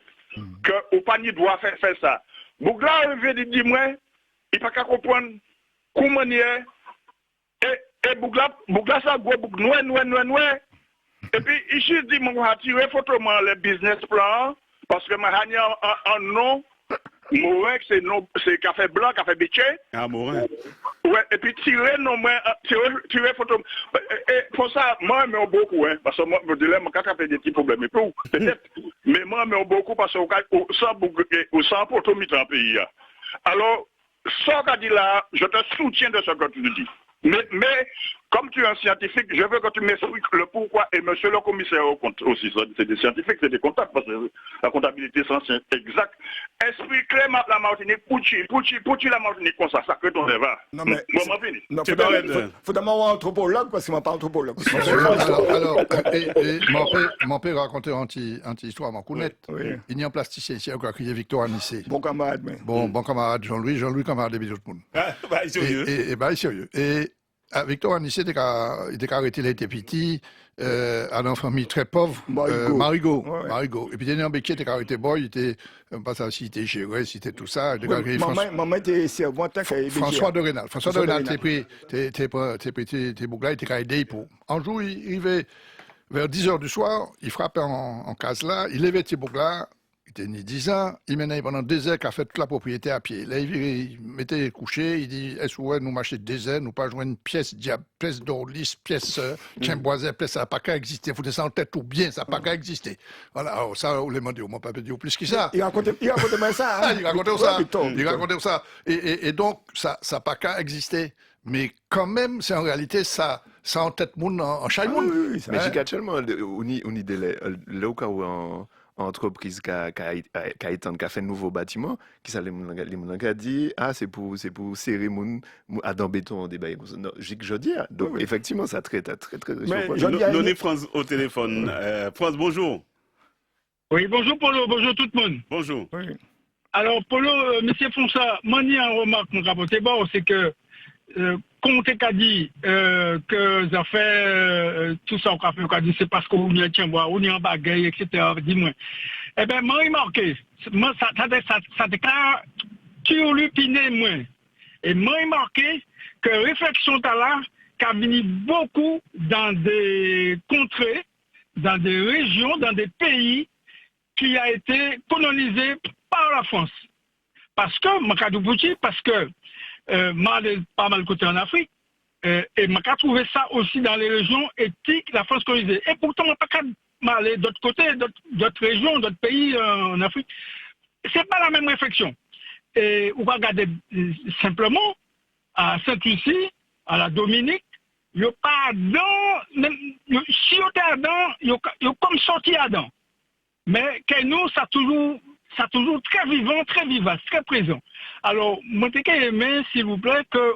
Que au panier doit faire ça. Bougla, il dit, moi, il n'a pas qu'à comprendre comment il est. Et Bougla, ça, gros Bougla, noir. Et puis, ici, il dit, moi, on va tirer photoment le business plan, parce que ma un nom, Morin, c'est café blanc, café béché. Ah, Morin. Ouais, et puis tirer photo. Et pour ça, moi, je beaucoup, hein, parce que moi, je dis, je des petits problèmes, peut-être. Mais moi, je beaucoup parce que sans photo, dans le pays. Alors, ça qu'a dit là, je te soutiens de ce que tu dis. Mais, comme tu es un scientifique, je veux que tu m'expliques le pourquoi. Et monsieur le commissaire au compte aussi, c'est des scientifiques, c'est des comptables, parce que la comptabilité c'est exact. Explique-les la Martinique, pour tu la Martinique comme ça que ton débat. Non, mais. Moi, m'en finis. Non, faut d'abord un anthropologue, parce que je ne suis pas anthropologue. Alors, mon père racontait une histoire à ma counette. Il y a un plasticien ici, qui a crié Victor Anissé. Bon camarade, mais. Bon camarade Jean-Louis, camarade de tout le monde. Bah, sérieux. Et sérieux. Et Victor Anissé, il était arrêté, il était petit, à une famille très pauvre, Marigot. Et puis il y a un mec qui était arrêté, il était, pas ça, s'il était géré, s'il était tout ça. Maman était servante, François de Rénal. François de Rénal, t'es bougla, il était arrêté pour. Un jour, il arrivait vers 10h du soir, il frappait en case là, il levait tes bougla. Il était né 10 ans, il menait pendant 2 heures, qu'il a fait toute la propriété à pied. Là, il mettait couché, il dit, est-ce que nous marcher 2 heures, nous pas jouer une pièce diable, pièce d'orlis, pièce quimboisée, pièce, ça n'a pas qu'à exister. Il faut ça en tête ou bien, ça n'a pas qu'à exister. Voilà, alors ça, on l'a demandé, on m'a pas dit plus que ça. Il racontait ça. Hein? Il racontait ça. Et donc, ça n'a pas qu'à exister. Mais quand même, c'est en réalité ça. ça en tête moun en chaque monde. Oui, mais actuellement, on y délai, le cas où en entreprise qui a fait un nouveau bâtiment, qui ça les moun qui a dit c'est pour serrer moun à dans béton des bails. Je dis donc effectivement ça très Nous est France au téléphone. France, bonjour. Oui, bonjour Polo, bonjour tout le monde. Bonjour. Oui. Alors Polo, monsieur Fonsa, moi ni en remarque mon capote bon, c'est que Comte a dit que ça fait tout ça qu'on a dit c'est parce qu'on y a tiens bois, on y a en bagaille, etc. Dis-moi. Eh bien, moi remarqué, moi ça déclare turlupiné moi. Et moi remarqué que réflexion là qu'a venu beaucoup dans des contrées, dans des régions, dans des pays qui a été colonisé par la France. Parce que m'a pas mal côté en Afrique, et m'a trouvé ça aussi dans les régions éthiques la France colonisée. Et pourtant, m'a pas aller d'autre côté, d'autres régions, d'autres pays en Afrique. C'est pas la même réflexion. Et on va regarder simplement à Sainte-Lucie, à la Dominique, il n'y a pas Adam, si on est Adam, il y a comme sorti Adam. Mais que nous, ça toujours très vivant, très vivace, très présent. Alors, moi, je aimé, s'il vous plaît, que,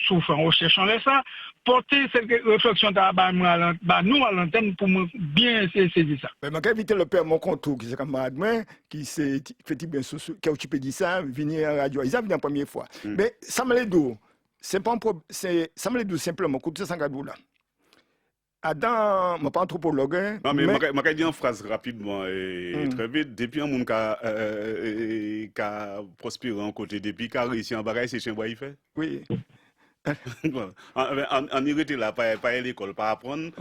sauf en recherchant ça, porter cette réflexion nous à l'antenne pour bien saisir ça. Mais je vais inviter le père Moncontour, qui est camarade moi, qui s'est fait bien qui a occupé de ça, venir à la radio. Ils ont venu la première fois. Mais ça me l'a dit, ça me l'a dit simplement, écoutez ça, là. Adam, je ne suis pas anthropologue. Non, mais je vais dire une phrase rapidement et très vite. Depuis un monde qui a prospéré en côté, depuis qu'il a réussi en bagaille, c'est chez moi, il fait. Oui. En irrité là, pas à l'école, pas apprendre,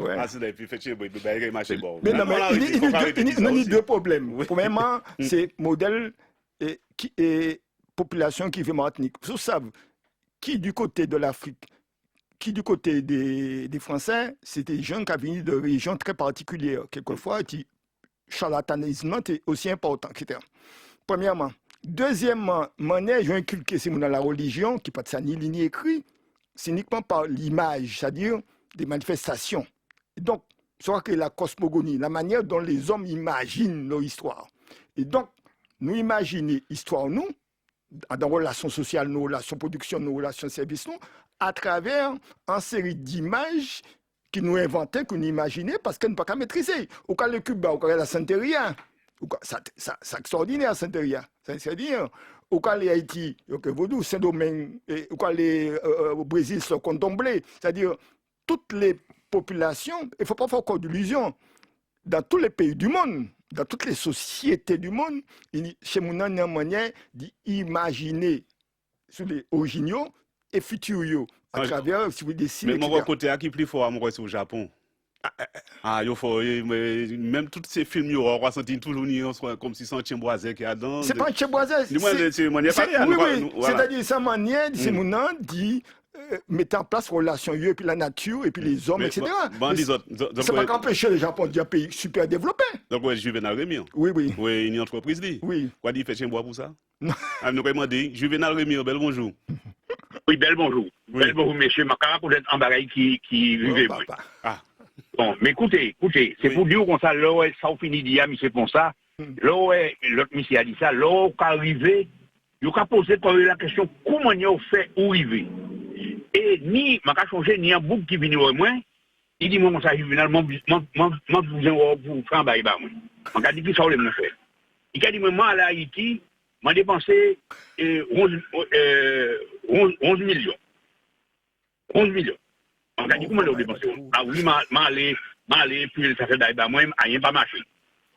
et puis faire chez moi, il marche bon. Mais non, mais il y a deux problèmes. Premièrement, c'est modèle et population qui vit Martinique. Vous savez, qui du côté de l'Afrique, qui du côté des Français, c'est des gens qui viennent de régions très particulières. Quelquefois, le charlatanisme est aussi important, etc. Premièrement. Deuxièmement, je vais inculquer dans la religion, qui n'est pas ni écrit, c'est uniquement par l'image, c'est-à-dire des manifestations. Et donc, soit que la cosmogonie, la manière dont les hommes imaginent leur histoire. Et donc, nous imaginons l'histoire, nous, dans nos relations sociales, nos relations production, nos relations services, nous, à travers une série d'images qui nous inventaient, que nous imaginaient, parce qu'on ne peut pas maîtriser. Au cas de Cuba, au cas de la Santeria, c'est extraordinaire, la Santeria. C'est-à-dire, au cas de Haïti, au cas de Saint-Domingue, au cas au Brésil, c'est contemplé. C'est-à-dire, toutes les populations, il ne faut pas faire encore d'illusions, dans tous les pays du monde, dans toutes les sociétés du monde, chez mon il y a une manière d'imaginer sur les originaux et futurs à travers si vous décidez. Mais mon côté qui est plus fort, moi c'est au Japon. Même tous ces films, on va sentir toujours comme si c'est un Tchemboisé qui est dedans. C'est pas un Tchemboisé. C'est-à-dire sa manière, c'est mon nom dit mettre en place relation et puis la nature et puis les hommes, etc. C'est pas qu'empêcher le Japon d'un pays super développé. Donc, ouais, Juvenal Rémy. Oui. Oui, une entreprise. Oui. Quoi dit fait Tchembois pour ça? Nous avons dit, Juvenal Rémy, bel bonjour. Oui, bel bonjour. Bel bonjour, monsieur. Ma cara pour être en bagaille qui vivait. Bon, mais écoutez, c'est pour dire qu'on ça, là, ça finit d'hier, monsieur Ponsa, là, l'autre monsieur a dit ça, là, quand arrivé, il a posé la question, comment il fait où arriver? Et ni, m'a changé, ni un bouc qui vient au moins, il dit, moi, ça, Juvenal, moi, vous faire un bail, moi. On a dit, ça, on l'a fait. Il a dit, moi, à Haïti, m'a dépensé 11 millions. 11 millions. On a dit comment on a dépensé. Ah oui, m'aller, puis ça fait d'ailleurs, moi, rien pas marché.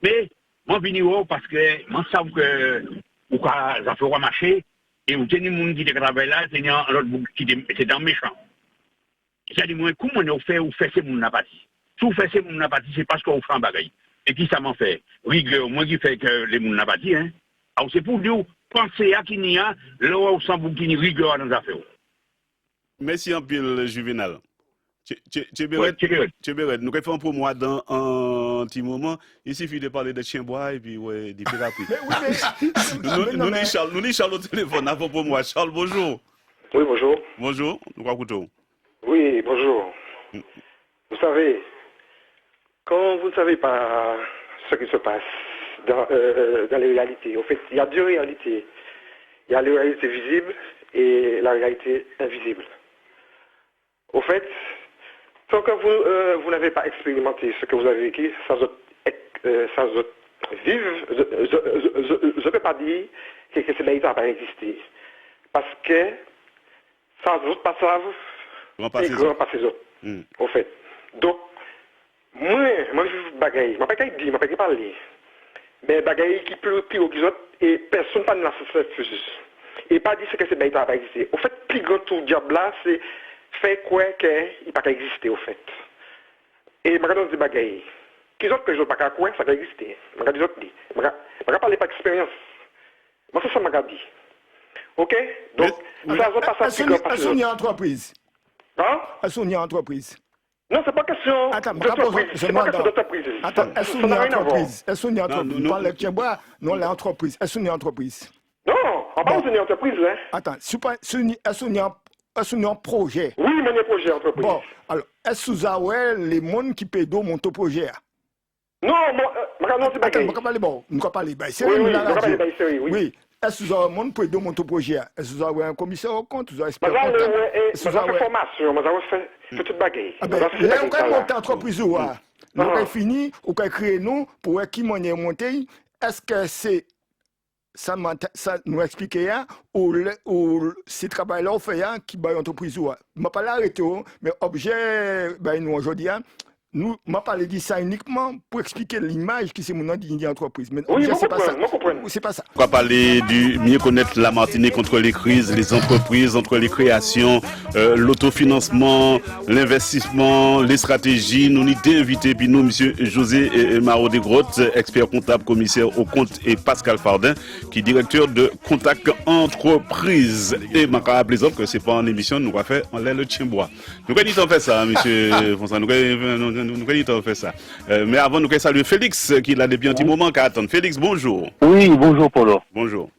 Mais, moi, je viens parce que, moi, je sais que, ça fera marcher, et vous tenez les gens qui travaillent là, c'est un autre qui était dans méchant. Il a dit, moi, comment on fait, ou fait ces gens n'a pas dit. Si vous faites ces gens n'a pas dit, c'est parce qu'on fait un bagaille. Et qui ça m'en fait? Rigueur, moi qui fait que les gens n'a pas dit, hein. Alors, c'est pour dire, pensez à qu'il y a, là où sans vous qui rigueur dans les affaires. Merci un peu, Juvenal. Tchéberet, nous faisons pour moi dans un petit moment. Il suffit de parler de Tchembois et puis des pirates. Nous ni Charles au téléphone avant pour moi. Charles, bonjour. Oui, bonjour. Bonjour, nous écoutons. Oui, bonjour. Vous savez, quand vous ne savez pas ce qui se passe dans les réalités, en fait, il y a deux réalités. Il y a la réalité visible et la réalité invisible. Au fait, tant que vous n'avez pas expérimenté ce que vous avez vécu, ça vous vivre, je ne peux pas dire que cette vérité n'a pas existé. Parce que ça vous pas savent et grand pas ces autres. Au fait. Donc, moi, je bagaille, je ne peux pas dire, je ne peux pas parler. Mais bagaille qui peut plus aux autres et personne n'a la fusil. Et pas dire que cette vérité n'a pas existé. Au fait, plus grand tout diable là, c'est fait quoi qu'il n'a pas existé, au fait. Et je vais dire bagaille. Qui autres que je ne peux pas quoi, ça va exister. Je vais dire autres dit. Je vais parler par expérience. Moi, c'est ça que je dis. Ok? Donc, ça va passer à Est-ce qu'on y a entreprise? Hein? Est-ce qu'on y a entreprise? Non, c'est pas question d'entreprise. C'est pas question d'entreprise. Attends, est-ce qu'on y a entreprise? Est-ce qu'on y a entreprise? On parle de Tienbois, non, l'entreprise. Est-ce qu'on y a entreprise? Non, on parle d'une entreprise, là. Attends, est-ce qu'on y a un projet? Oui, mais il y a un projet entreprise. Bon, alors, est-ce que vous avez les gens qui paient mon projet? Non, non, c'est pas attends, on va parler bon. On va parler oui. Est-ce que vous avez un monde pour aider mon projet? Est-ce que vous avez un commissaire au compte? Vous avez expert comptable? Vous avez fait formation, vous avez fait toute bagaille. Là, on va monter entreprise. On va finir, on va créer nous pour qui on est monté. Est-ce que c'est ça nous explique ou ce travail-là on fait qui va entreprise? Je ne vais pas l'arrêter, mais objet, nous aujourd'hui, nous, je parle de ça uniquement pour expliquer l'image qui c'est mon entreprise. Mais oui, c'est pas ça. C'est pas ça. On va parler du mieux connaître la Martinique contre les crises, les entreprises, entre les créations, l'autofinancement, l'investissement, les stratégies. Nous avons invité puis nous, M. José Marot de Grotte, expert comptable, commissaire au compte, et Pascal Fardin, qui est directeur de Contact Entreprise. Et je rappelle que ce n'est pas en émission, nous avons fait en l'air le Tienbois. Nous avons fait ça, M. Fonsa. Nous avons fait ça. Mais avant, nous allons saluer Félix, qui est là depuis un petit moment qu'à attendre. Félix, bonjour. Oui, bonjour, Paulo. Bonjour.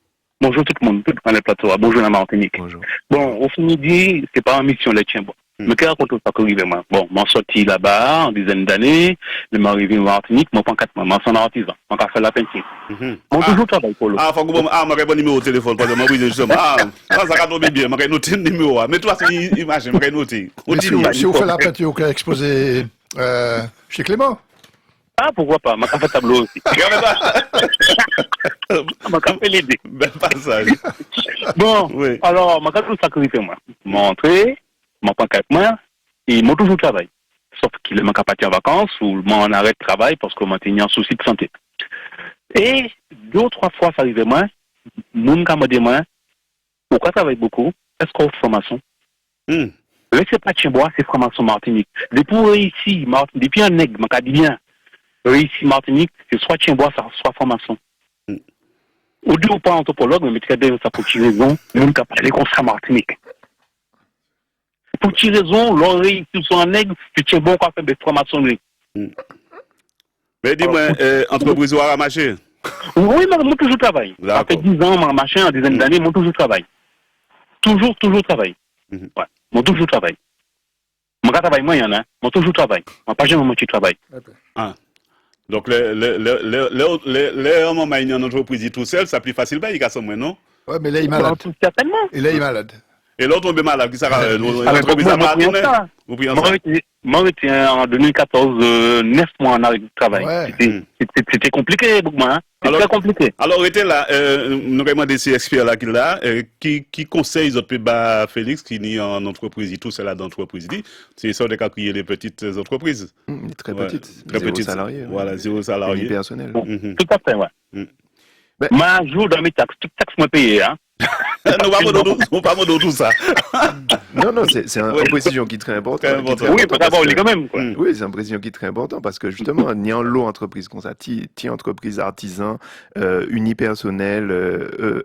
Bonjour tout le monde, tout dans les plateaux. Bonjour la Martinique. Bonjour. Bon, au fin midi, c'est pas en mission les Tienbois. Mais qu'est-ce qu'on pas arrivé moi? Bon, m'en sorti là-bas en dizaine d'années, je m'arrive en Martinique, moi pas 4 mois, m'en suis artisan, m'en fait la peinture. Mon toujours travail Paulo. Faut que m'a bon numéro de téléphone parce que moi oui justement. Ça va tomber bien, m'a noter le numéro. Mais toi c'est image, m'a noter. Si vous faites la peinture, vous pouvez exposer chez Clément. Ah, pourquoi pas? M'a fait tableau aussi. M'a fait l'idée. Bel passage. Bon, oui. Alors, m'a fait tout sacrifier moi. M'a entré, m'a pas 4 mois, et m'a toujours travaillé. Sauf qu'il m'a pas parti en vacances ou m'a en arrêt de travail parce que m'a tenu un souci de santé. Et 2 ou 3 fois, ça arrivait moi, moun m'a dit moi, pourquoi travaille beaucoup? Est-ce qu'on fait formation? Laissez pas Tienbois, c'est formation Martinique. Depuis réussir, depuis un nègre, m'a dit bien, réussir Martinique, c'est soit Tienbois, soit formation. Ou deux ou pas anthropologue, mais très bien, ça pour quelle raison, nous pas parler comme ça Martinique. Pour quelle raison, l'on réussit sur un nègre, c'est Tienbois qui a fait des formations. Mais dis-moi, entreprise ou à marcher? Oui, mais moi toujours travaille. Ça fait 10 ans, ma machin, en dizaine d'années, moi toujours travaille. Toujours travaille. Ouais, moi toujours travaille. Mon gars travaille moyen, hein. Moi toujours travaille. Moi pas jamais moi qui travaille. Ah. Donc les moments où en entreprise tout seul, ça plus facile il y a ça moins non? Ouais, mais là il est malade. Certainement. Et là il est malade. Et l'autre tombe malade, qui ça l'entreprise a pas tourné. Moi j'étais en 2014 9 mois en arrêt de travail. Ouais. C'était compliqué pour moi. C'était très compliqué. Alors était là nous avons demandé ces experts là qui conseille les autres Félix qui ni en entreprise tout cela d'entreprise dit c'est ça de créer les petites entreprises. Très petites. Très petites salariés. Voilà, 0 salariés. Personnel. Tout à fait ouais. Ma jour dans mes taxes, toutes taxes moi payées hein. Nous pas de tout ça. Non, c'est une précision qui est très importante. Oui, d'abord, quand même. Oui, c'est une précision qui est très importante parce que justement, il y a une entreprise comme ça, entreprise artisan, unipersonnel,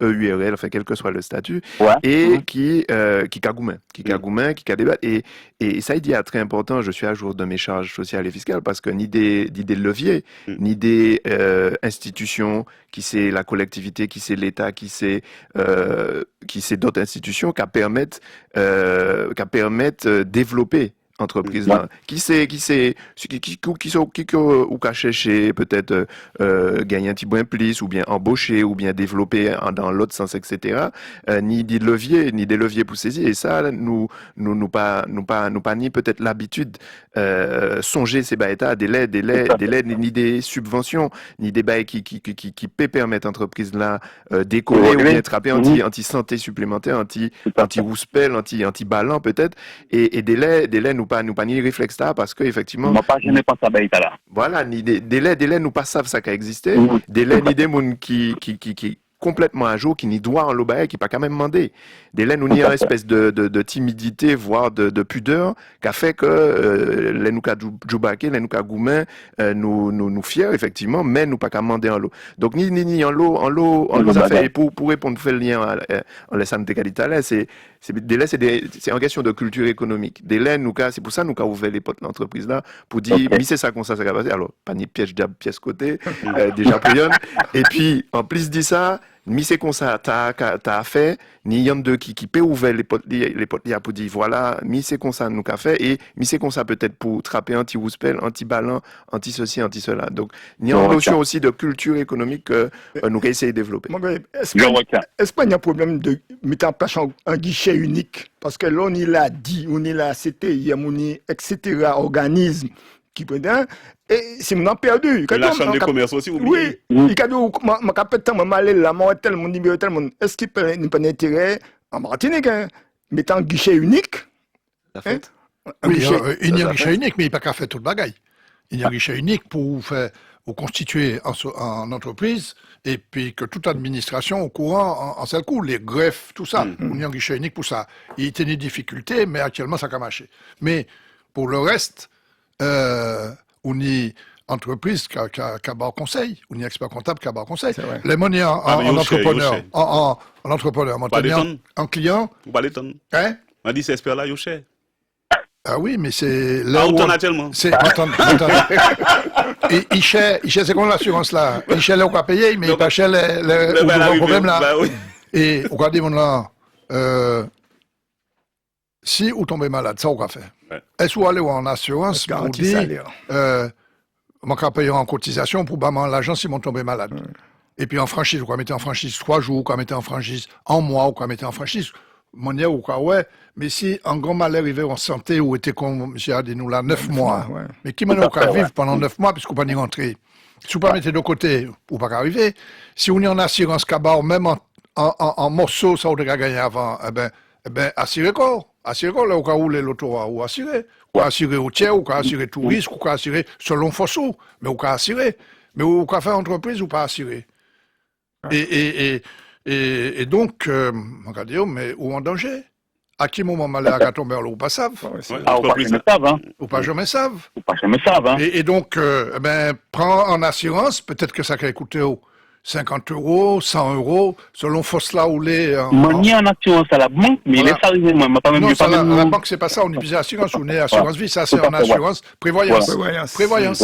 EURL, enfin, quel que soit le statut, et qui cagoumain, qui a débat. Et ça, il est très important, je suis à jour de mes charges sociales et fiscales parce que ni des leviers, ni des institutions, qui c'est la collectivité, qui c'est l'État, qui c'est d'autres institutions qui permettent de développer entreprise là, qui ou qu'a cherché peut-être gagner un petit peu plus ou bien embaucher ou bien développer dans l'autre sens, etc. Ni des leviers pour saisir. Et ça, nous pas ni peut-être l'habitude songer ces baïtas des aides ni des subventions ni des bails qui peut permettre entreprise là décoller ou bien attraper anti santé supplémentaire, anti rouspel, anti ballon peut-être et des laits nous pas ni réflexe là parce que effectivement je n'ai pas ça baïta là. Voilà, ni des laits nous pas savent ça qui a existé, des laits ni des monde qui complètement à jour, qui n'y doit en l'obaye, qui pas quand même demandé. Des laits nous ni une espèce de timidité, voire de pudeur, qui a fait que les nous ka djoubaké, les nous ka goumen, nous fiers effectivement, mais nous pas qu'à demander en l'eau. Donc ni en l'eau ça fait pour répondre faire le lien en laissant de qualité là, c'est des laits c'est en question de culture économique. Des laits c'est pour ça nous qu'a ouvert les portes de l'entreprise là pour dire mais c'est ça comme ça va passer. Alors pas ni pièce côté déjà prion et puis en plus dit ça mi c'est comme ça t'as fait ni y en deux qui peut ouvrir les portes là pour dire voilà mi c'est comme ça nous qu'a fait et mi c'est comme ça peut-être pour trapper anti rouspel anti ballon anti ceci anti cela. Donc il y a une notion aussi de culture économique que nous essayons de développer. Est-ce qu'il y a un problème de mettre en place un guichet unique parce que là on y l'a dit on y l'a cité il y a etc. organisme qui prennent et c'est mon perdu. La chambre de commerce aussi, vous oui. Il a dit, ma capitaine m'a malé là, moi, tel mon numéro, tel mon. Est-ce qu'il peut pas d'intérêt en Martinique, mettant un guichet unique? La fête? Oui, il y a un guichet unique, mais il n'y a pas qu'à faire tout le bagaille. Il y a un guichet unique pour constituer en entreprise et puis que toute administration au courant en seul coup, les greffes, tout ça. Il y a un guichet unique pour ça. Il y a des difficultés, mais actuellement, ça a marché. Mais pour le reste, on y entreprise qui a bas conseil, on y expert comptable qui a bas conseil. Les monnaies en entrepreneur, en entrepreneur, en client. Vous parlez de hein? On dit c'est expert là, Yoché. Ah oui, mais c'est là où naturellement. C'est il cherche c'est comme l'assurance là. Il cherche là où on va payer, mais il pas cherche le problème là. Bah, oui. Et regardez mon là. Si vous tombez malade, ça, on va faire. Ouais. Est-ce que vous allez en assurance pour dire, on va payer en cotisation pour l'agence si vous tombez malade. Ouais. Et puis en franchise, vous mettez en franchise 3 jours, vous mettez en franchise 1 mois, vous mettez en franchise, monnaie ou quoi, ouais. Mais si un grand mal arrivé en santé, ou était comme, j'ai dit nous là, 9 mois. Ouais. Mais qui maintenant, vous vivre pendant 9 mois, puisque vous ne pouvez pas y rentrer. Si vous ne mettez de côté, vous ne pouvez pas arriver. Si vous êtes en assurance cabas, même en morceaux, ça vous avez gagné avant, eh ben, assurez quoi. Assurer là, au cas où les lotos ou assurer. Ou assurer au tiers, ou assurer tout risque, ou assurer selon Fosso. Mais ou assurer. Mais ou faire entreprise ou pas assurer. Et donc, on va dire, mais où en danger? À qui moment malheur à tomber là ou pas savent? Ou pas jamais savent, hein. Ou pas jamais savent. Ou pas jamais savent, hein. Et donc, prends en assurance, peut-être que ça va coûter 50 €, 100 €, selon Fosla ou les... Ni en assurance à la banque, mais voilà. Laisse arriver, moi, pas même... Non, ça, la banque, c'est pas ça, on est plus assurance, on est assurance vie, ça c'est en assurance, prévoyance. Prévoyance.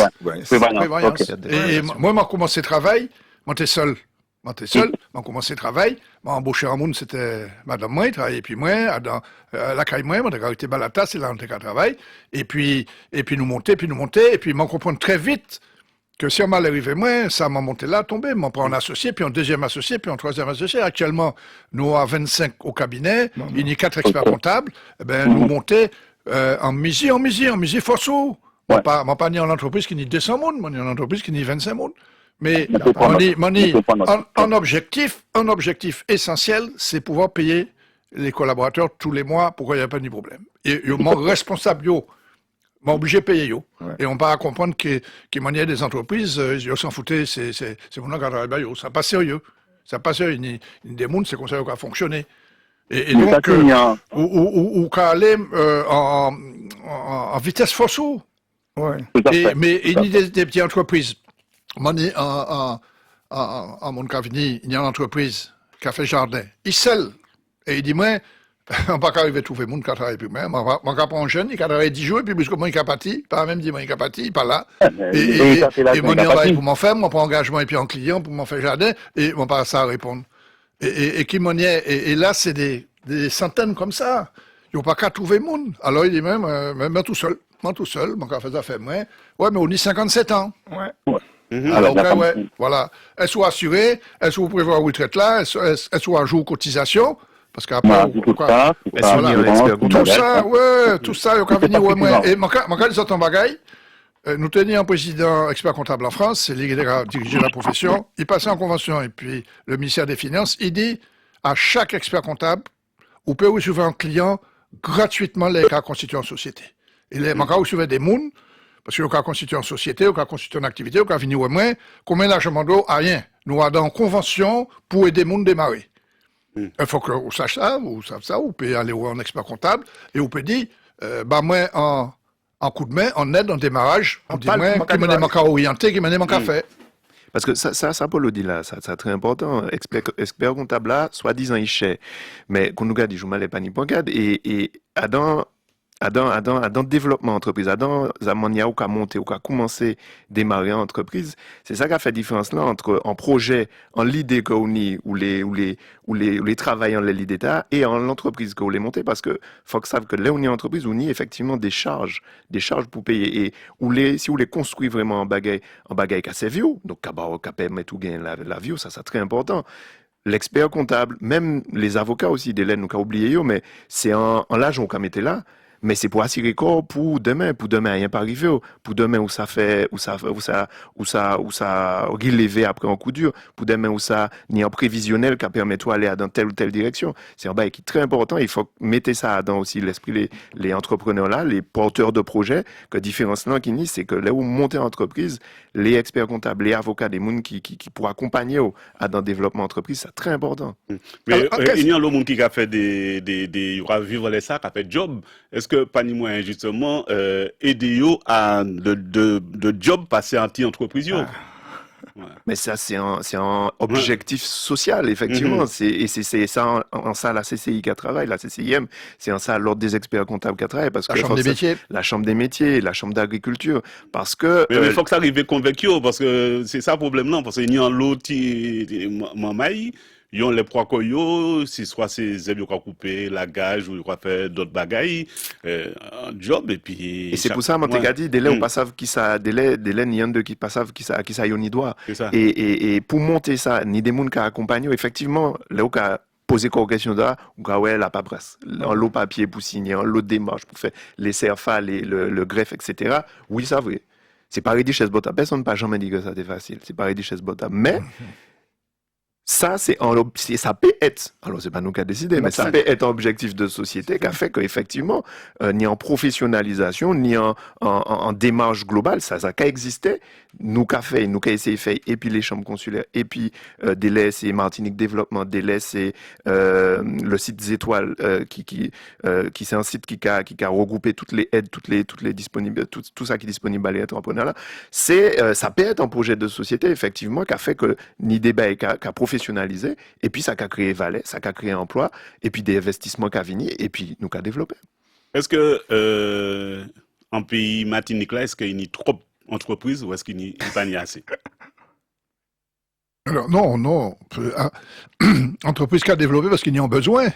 Et moi, j'ai commencé le travail, moi, j'étais seul. J'ai commencé le travail, j'ai embauché un monde, c'était madame moi, travaillait puis moi, dans la caille moi, j'ai été balata, c'est là où on travaille, et puis nous monter, et puis m'en comprendre très vite que si on m'allait arriver moi, ça m'a monté là, tombé, m'en prend un associé, puis un deuxième associé, puis un troisième associé. Actuellement, nous avons 25 au cabinet, il y a 4 experts comptables, nous monter en misi forceau. Moi, pas ni en entreprise qui n'y 200 monde, moi, ni en entreprise qui n'y 25 monde. Mais un objectif essentiel, c'est pouvoir payer les collaborateurs tous les mois pour qu'il n'y ait pas de problème. Et mon responsable, m'ont obligé de payer et on va comprendre que manière des entreprises ils s'en foutaient, c'est mon engagement ça pas sérieux ni des mondes, c'est comme ça qu'a fonctionné et donc ou qu'a aller en vitesse forceau mais il y a des petites entreprises en mon cabinet il y a une entreprise qui a fait jardin il scelle et il dit moi on va pas arriver à trouver monde qui travaille plus même on va prendre un jeune qui travaille 10 jours et puis puisque moi il est parti pas même dit moi il est parti pas là et mon travail pour m'en faire mon prend engagement et puis en client pour m'en faire jardin et on pas ça à répondre et qui m'en est et là c'est des centaines comme ça Ils n'ont pas qu'à trouver le monde. Alors, il dit même tout seul, mon gars fait ça fait moins. Ouais, mais on dit 57 ans. Ouais. Alors, ouais, voilà. Elles sont assurées, elles sont prévues en retraite là, elles sont à jour cotisation. Parce qu'après, tout ça, il y a venir, ouais, moi. Et, mon cas, ils sont en bagaille. Nous tenions un président expert comptable en France, c'est lui qui a dirigé la profession. Il passait en convention, et puis le ministère des Finances, il dit à chaque expert comptable, vous pouvez recevoir un client gratuitement les cas constitués en société. Et les cas recevoir des mouns, parce que le cas constitué en société, le cas constitué en activité, le cas venir au moins, combien d'argent d'eau à rien. Nous avons une convention pour aider les mouns à démarrer. Il faut que vous sachiez ça, vous pouvez aller voir un expert comptable, et vous pouvez dire, moi, en coup de main, en aide, en démarrage, on dit moi, qui m'a manqué à orienter, qui m'a manqué à faire. Parce que ça, Paulo dit là, ça c'est très important. Expert comptable là, soi-disant, il chait. Mais, qu'on nous garde, je m'allais pas ni pas garde. Et, dans le développement d'entreprise, dans la manière où on a monté, où on a commencé à démarrer en entreprise, c'est ça qui a fait la différence là entre un projet, en l'idée qu'on y, ou les travailleurs, les d'État, et en l'entreprise qu'on les monté, parce que faut que savent que là, on est en entreprise, on y effectivement des charges pour payer, et si on les construit vraiment en bagaille assez vieux, donc, qu'à permettre tout gain la vie, ça, c'est très important. L'expert comptable, même les avocats aussi, des nous qu'a oublié, mais c'est en l'âge où on mettait là. Mais c'est pour assurer quoi pour demain rien pas arriver, pour demain où ça relever après un coup dur, pour demain où ça ni un prévisionnel qui permet de aller dans telle ou telle direction. C'est un bail qui est très important, il faut mettre ça dans aussi l'esprit les entrepreneurs là, les porteurs de projets, que différence là qui c'est que là où monter entreprise, les experts comptables, les avocats, des gens qui pour accompagner dans le développement d'entreprise, c'est très important. Mais il y a l'autre monde qui a fait il y aura vivre les sacs, qui a fait job. Est-ce que pas ni moins justement aider à de job passer anti-entreprise? Ouais. Mais ça, c'est un objectif social, effectivement. C'est ça, en ça, la CCI qui travaille, la CCIM, c'est en ça l'ordre des experts comptables qui travaille. Parce la chambre des métiers. La chambre des métiers, la chambre d'agriculture. Parce que. Mais il faut que ça arrive convaincu, parce que c'est ça le problème, non? Parce qu'il y a l'autre, mamaï. Ils ont les poids coyots, si soit c'est ils ont coupé la gage ou ils ont fait d'autres bagailles, un job, et puis. Et c'est pour ça, moi, t'ai dit, délai, on pas savent qui ça, délai, n'y en a qui pas savent qui ça y doit. Et pour monter ça, ni des gens qui accompagnent, effectivement, là où poser quoi question là, ou ouais, la paperasse, en l'eau papier pour signer, en l'eau démarche pour faire les CFA, le greffe, etc. Oui, ça vrai. C'est pas des chaises botta. Personne ne peut jamais dire que ça c'est facile. C'est pas des chaises botta. Mais, ça, ça peut être, alors c'est pas nous qui a décidé, mais ça peut être un objectif de société qui a fait qu'effectivement, ni en professionnalisation, ni en démarche globale, ça a existé. Nous qu'a essayé de faire, et puis les chambres consulaires, et puis Délai, c'est Martinique Développement, Délai, c'est le site des étoiles, qui c'est un site qui a regroupé toutes les aides, toutes les disponibles, tout ça qui est disponible à l'entrepreneur là. Ça peut être un projet de société, effectivement, qui a fait que ni débat qui a professionnalisé, et puis ça a créé Valais, ça a créé emploi, et puis des investissements qui a venu, et puis nous qu'a développé. Est-ce que en pays Martinique là, est-ce qu'il y a trop d'entreprises ou est-ce qu'il n'y a pas assez? Alors, non. Entreprise qui a développé parce qu'il y a un besoin.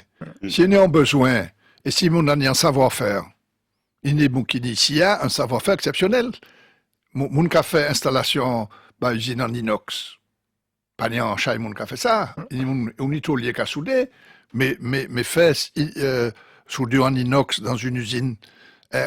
S'il y a un besoin, et si on a un savoir-faire, il y a un savoir-faire exceptionnel. Mon qui a fait installation usine en inox. Pas ni en chat, mon qui a fait ça. On est tout lié qu'à souder, mais fait souder en inox dans une usine.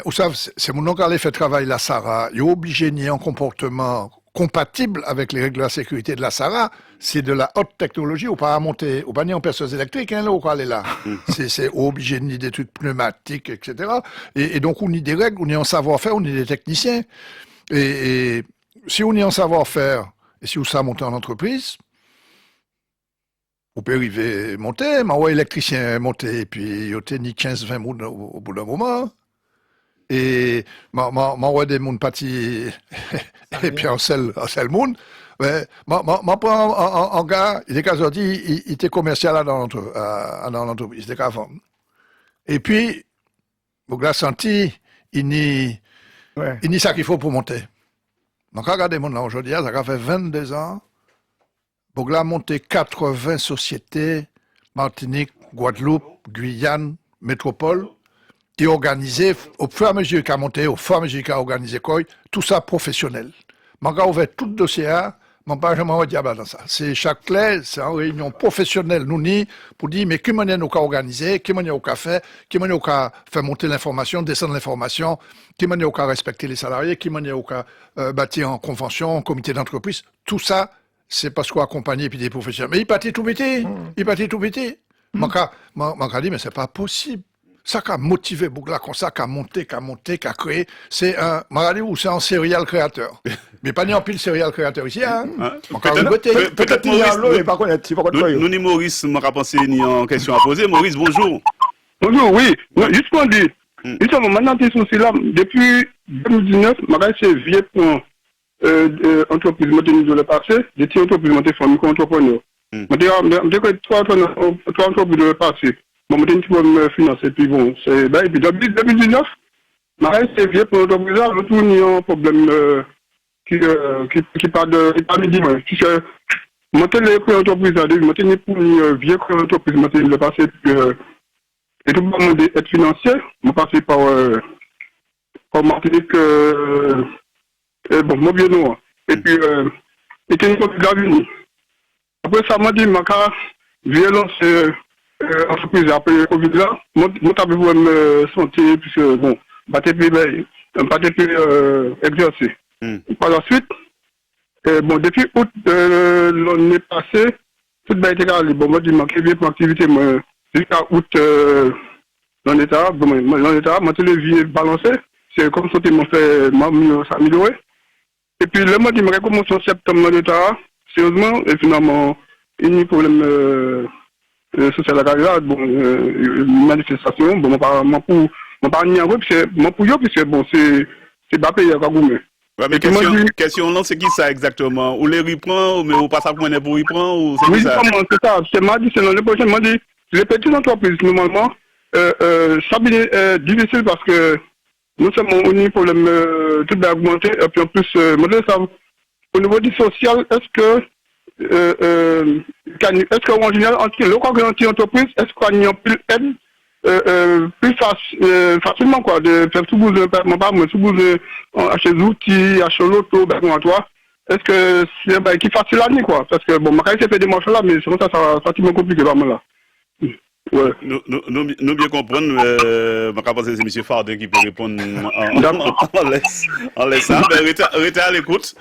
Vous savez, c'est mon oncle qui a fait travailler la SARA. Il est obligé de nier un comportement compatible avec les règles de la sécurité de la SARA. C'est de la haute technologie. On pas à monter, on pas ni en perceuse électrique, là, où aller là. C'est obligé de nier des trucs pneumatiques, etc. Et donc, on y des règles, on y en savoir-faire, on y des techniciens. Et si on y en savoir-faire, et si on sait monter en entreprise, on peut arriver monter, mais ouais, électricien monter, et puis il y a ni 15-20 mounes au bout d'un moment. Et moi des monde parti et puis en seul monde, mais prend en gars, il est quasi il était commercial là dans l'entreprise, il était qu'avant. Et puis au gars senti il n'y ça qu'il faut pour monter. Donc regardez mon là aujourd'hui, ça a fait 22 ans. Pour là monter 80 sociétés, Martinique, Guadeloupe, Guyane, métropole. et organisé, au fur et à mesure qu'il a monté, au fur et à mesure qu'il a organisé, tout ça professionnel. Je vais ouvrir tout le dossier, je ne vais jamais dire dans ça. C'est chaque clé, c'est une réunion professionnelle, nous ni pour dire, mais comment nous avons organisé, comment nous avons fait, comment nous avons fait monter l'information, descendre l'information, comment nous avons respecté les salariés, comment nous avons bâti en convention, en comité d'entreprise. Tout ça, c'est parce qu'on a accompagné des professionnels. Mais il partit tout petit, il partit tout petit. Je dit, mais c'est pas possible. Ça qui a motivé Bougla comme ça, qui a monté, qui a créé, c'est un serial créateur. Mais pas ni en pile serial créateur ici, hein. Peut-être Maurice, nous ni Maurice, m'a pensé ni en question à poser. Maurice, bonjour. Bonjour, oui. Juste pour dire, justement, maintenant, tes soucis là, depuis 2019, c'est vieux pour entreprise montée de le passé, des petites entreprises montées pour micro-entrepreneurs. Je dis que trois entreprises de le passé. Bon, je suis me financer, puis bon, c'est, ben, et puis depuis 2019, c'est vieux pour l'entreprise, je trouve un problème, qui parle de dimanche. Puisque, monter les entreprises, monter pour une vieille entreprise, monter le passé, puis, et tout le monde est financier, je passe par Martinique, bon, moi bien non. Et puis, et une entreprise d'avenir. Après ça, m'a dit, ma violence, entreprise après le Covid là, mon tableau me sentir puisque bon, pas plus exercer. Par la suite, bon depuis août l'année passée, tout va être égal. Bon, moi je manquais bien pour activité, moi jusqu'à août l'année là, bon l'année là, moi télévision balancé, c'est comme ça que m'a fait s'améliorer. Et puis le mois de me recommence en septembre l'année là, sérieusement et finalement il y a un problème social à carrière, bon, manifestation, bon, pas ni en gros, puisque bon, c'est pas payé à Kagoumé. Ouais, mais question là, c'est qui ça exactement? Ou les reprend, mais ou pas ça pour reprendre, ou c'est oui, ça? Oui, c'est ça. C'est mardi, c'est l'année prochaine, m'a dit, les petites entreprises, normalement, ça est difficile parce que nous sommes au niveau problème, tout va augmenter, et puis en plus, au niveau du social, est-ce que en général, entre entreprise, est-ce qu'on y a plus aide plus facilement quoi, de faire tout bouger, acheter des outils, acheter l'auto, toi. Est-ce que c'est qui facile à dire quoi? Parce que bon, ma carrière s'est fait des marches là, mais c'est ça c'est compliqué vraiment là. Ouais. Nous bien comprendre, je pense que c'est M. Fardin qui peut répondre en laissant. Restez à l'écoute.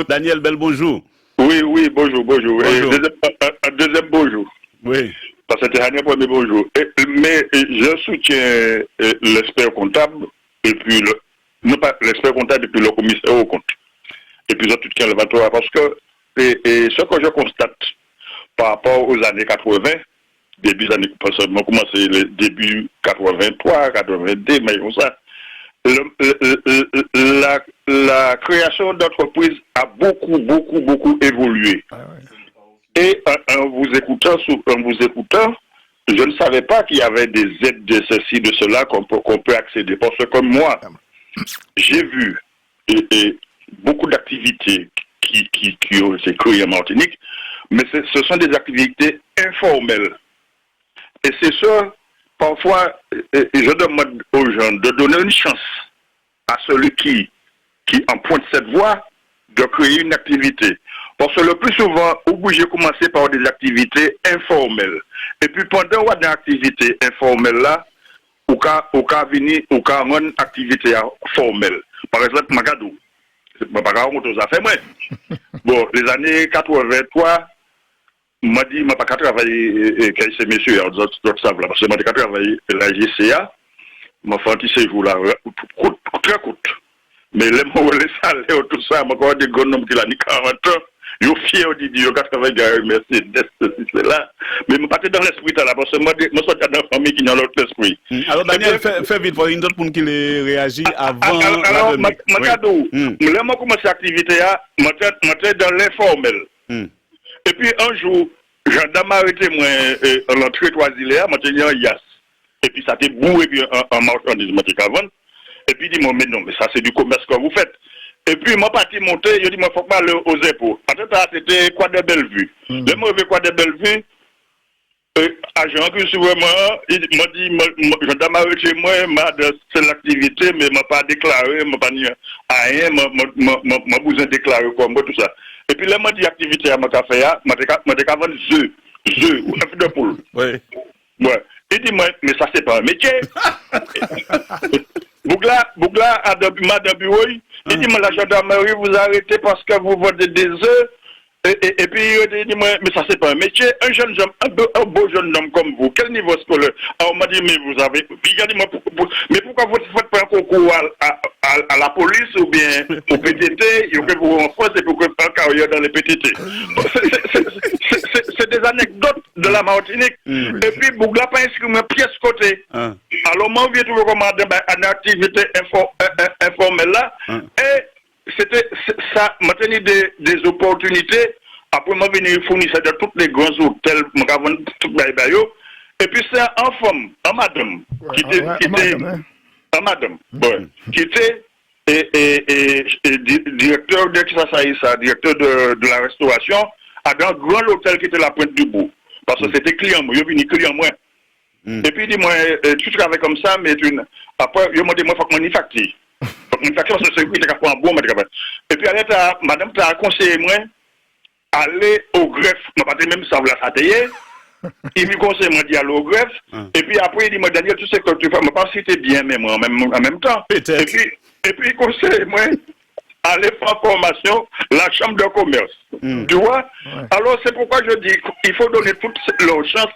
Daniel Bell, bonjour. Oui, bonjour. Un deuxième bonjour. Oui. Parce que c'était un premier bonjour. Mais je soutiens l'expert comptable et puis non pas l'expert comptable et puis le commissaire au compte. Et puis tout qui est levatoire. Parce que ce que je constate par rapport aux années 80, début des années, parce que moi commencé le début 83, 82, mais comme ça. La création d'entreprises a beaucoup évolué. Ah ouais. Et en vous écoutant, je ne savais pas qu'il y avait des aides de ceci, de cela qu'on peut accéder. Parce que comme moi, j'ai vu beaucoup d'activités qui ont été créées en Martinique, mais ce sont des activités informelles. Et c'est ça. Parfois, je demande aux gens de donner une chance à celui qui emprunte cette voie de créer une activité. Parce que le plus souvent, obligé de commencer par des activités informelles. Et puis pendant une activité informelle là, au cas venir, au cas une activité formelle. Par exemple, Magadou. C'est pas grave, on a fait moi. Bon, les années 83. M'a dit, m'a pas qu'à travailler, ces messieurs, d'autres savent là, parce que m'a dit qu'à travailler la GCA, m'a fait un petit séjour là, très court. Mais les mots, les salaires, tout ça, m'a encore des gros noms qui l'ont dit 40 ans, ils sont fiers, ils disent, ils ont travaillé à Mercedes, c'est là. Mais m'a pas dans l'esprit là, parce que moi, je suis dans la famille qui n'a l'autre esprit. Alors, Daniel, fais vite, pour une autre pour qu'il réagisse avant. Alors, ma cadeau, là, moi, commencé l'activité, je dans l'informel. Et puis un jour, gendarme a arrêté moi à l'entrée de Toisiléa, je suis en Yas. Et puis ça t'est boué en marchandise, je avant. Et puis il dit, mais non, mais ça c'est du commerce que vous faites. Et puis moi parti monter, il dit, il faut pas aller aux impôts. En tout cas, c'était quoi de belle vue. Le mauvais quoi de belle vue, Agent que c'est vraiment, il m'a dit, gendarme chez moi, c'est l'activité, mais m'a pas déclaré, m'a pas dit rien, m'a besoin de déclarer comme tout ça. Et puis là, m'a dit activité à ma café, m'a dit vendre œufs, ou œufs de poule. Oui. Ouais. Il dit, mais ça c'est pas un métier. Bougla, madame bureau, il dit, la gendarmerie vous arrêtez parce que vous vendez des œufs. Et puis, il dit, mais ça, c'est pas un métier. Un jeune homme, un beau jeune homme comme vous, quel niveau scolaire? Alors, on m'a dit, mais vous avez. Puis, il a dit, mais pourquoi vous ne faites pas un concours à la police ou bien au PTT? Il faut que vous en France et pour que vous fassiez carrière dans les PTT. C'est des anecdotes de la Martinique. Et puis, Bougla pas inscrit une pièce côté. Alors, moi, je viens trouver comme une activité informelle là. Et c'était ça, m'a tenu des opportunités. Après, moi, venir fournir ça de tous les grands hôtels, tout et puis c'est en femme, en madame, qui était directeur directeur de la restauration, à un grand hôtel qui était la Pointe du Bout. Parce que c'était client, moi, je venu client, moi. Et puis, il dit, moi, tu travailles comme ça, mais après, il m'a dit, moi, il faut que je m'y facture. Et puis, madame t'a conseillé, moi, aller au greffe. Je ne sais pas même ça vous l'a fatigué. Il me conseille, moi, d'y aller au greffe. Et puis après, il dit, moi, Daniel, tu sais que tu fais, je ne sais pas si tu es bien, mais moi, en même temps. Et puis, il conseille, moi, aller faire formation, la chambre de commerce. Tu vois? Alors, c'est pourquoi je dis qu'il faut donner toutes leurs chances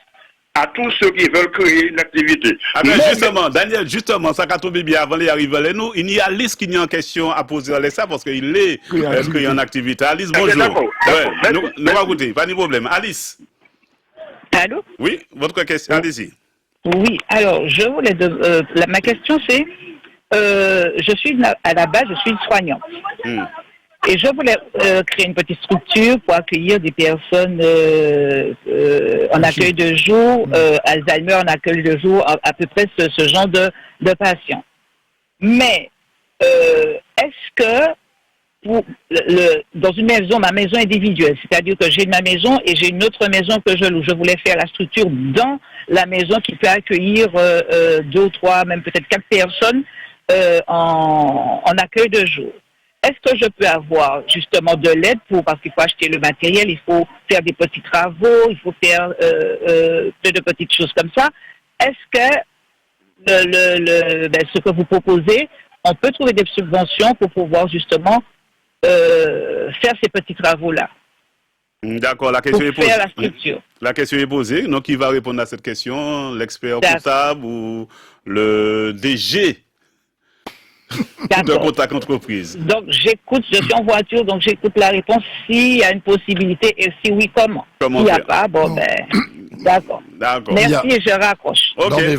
à tous ceux qui veulent créer une activité. Mais justement, Daniel, ça a tombé bien avant d'arriver à nous. Il y a Alice qui a une question à poser à ça parce qu'il est créé en activité. Alice, bonjour. Nous va écouter, pas de problème. Alice. Allô? Oui, votre question, allez-y. Oui, alors, je voulais. Ma question, c'est à la base, je suis soignante. Et je voulais créer une petite structure pour accueillir des personnes en accueil de jour, Alzheimer en accueil de jour, à peu près ce genre de patients. Mais est-ce que dans une maison, ma maison individuelle, c'est-à-dire que j'ai ma maison et j'ai une autre maison que je loue, je voulais faire la structure dans la maison qui peut accueillir 2 ou 3, même peut-être 4 personnes en accueil de jour. Est-ce que je peux avoir justement de l'aide parce qu'il faut acheter le matériel, il faut faire des petits travaux, il faut faire plein de petites choses comme ça. Est-ce que ce que vous proposez, on peut trouver des subventions pour pouvoir justement faire ces petits travaux-là? D'accord, la question est posée. Faire la structure. La question est posée. Donc, qui va répondre à cette question? L'expert comptable ou le DG de contact entreprise? Donc, j'écoute, je suis en voiture, donc j'écoute la réponse s'il y a une possibilité et si oui, comment? S'il n'y a pas, d'accord. Merci et je raccroche. Non, mais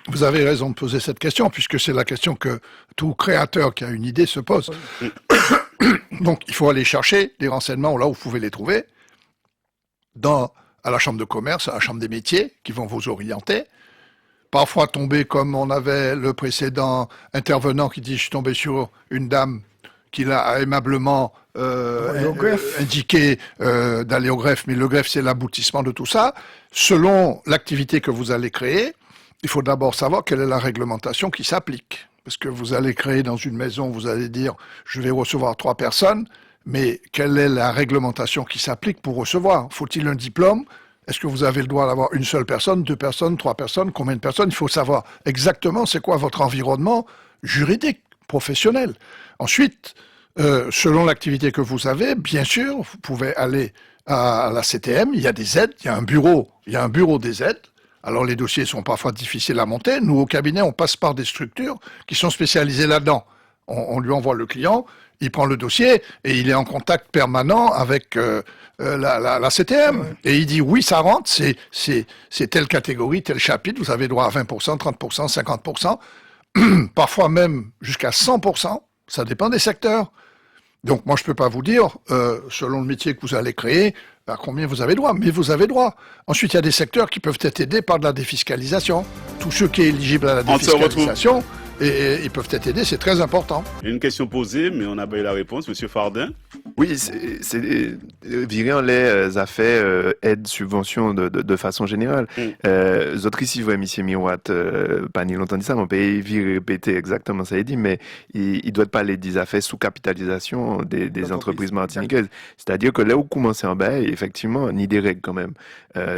vous avez raison de poser cette question, puisque c'est la question que tout créateur qui a une idée se pose. Donc, il faut aller chercher des renseignements là où vous pouvez les trouver, à la chambre de commerce, à la chambre des métiers, qui vont vous orienter. Parfois tomber comme on avait le précédent intervenant qui dit « je suis tombé sur une dame qui l'a aimablement indiqué d'aller au greffe », mais le greffe c'est l'aboutissement de tout ça. Selon l'activité que vous allez créer, il faut d'abord savoir quelle est la réglementation qui s'applique. Parce que vous allez créer dans une maison, vous allez dire « je vais recevoir 3 personnes », mais quelle est la réglementation qui s'applique pour recevoir? Faut-il un diplôme? Est-ce que vous avez le droit d'avoir une seule personne, 2 personnes, 3 personnes, combien de personnes? Il faut savoir exactement c'est quoi votre environnement juridique, professionnel. Ensuite, selon l'activité que vous avez, bien sûr, vous pouvez aller à la CTM, il y a des aides, il y a un bureau des aides. Alors les dossiers sont parfois difficiles à monter. Nous, au cabinet, on passe par des structures qui sont spécialisées là-dedans. On lui envoie le client, il prend le dossier et il est en contact permanent avec la CTM. Et il dit oui, ça rentre, c'est telle catégorie, tel chapitre, vous avez droit à 20%, 30%, 50%, parfois même jusqu'à 100%, ça dépend des secteurs. Donc moi je peux pas vous dire, selon le métier que vous allez créer, à combien vous avez droit, mais vous avez droit. Ensuite, il y a des secteurs qui peuvent être aidés par de la défiscalisation. Tout ce qui est éligible à la défiscalisation, et ils peuvent être aidés, c'est très important. Une question posée, mais on n'a pas eu la réponse. Monsieur Fardin? Oui, c'est virer en les affaires aide, subvention de façon générale. Autres ici, vous monsieur Miroit, pas ni longtemps dit ça, mon pays virer répéter exactement ça, il dit, mais il doit parler des affaires sous capitalisation des entreprises martiniquaises. C'est-à-dire que là où commencer en bas, effectivement, ni des règles quand même.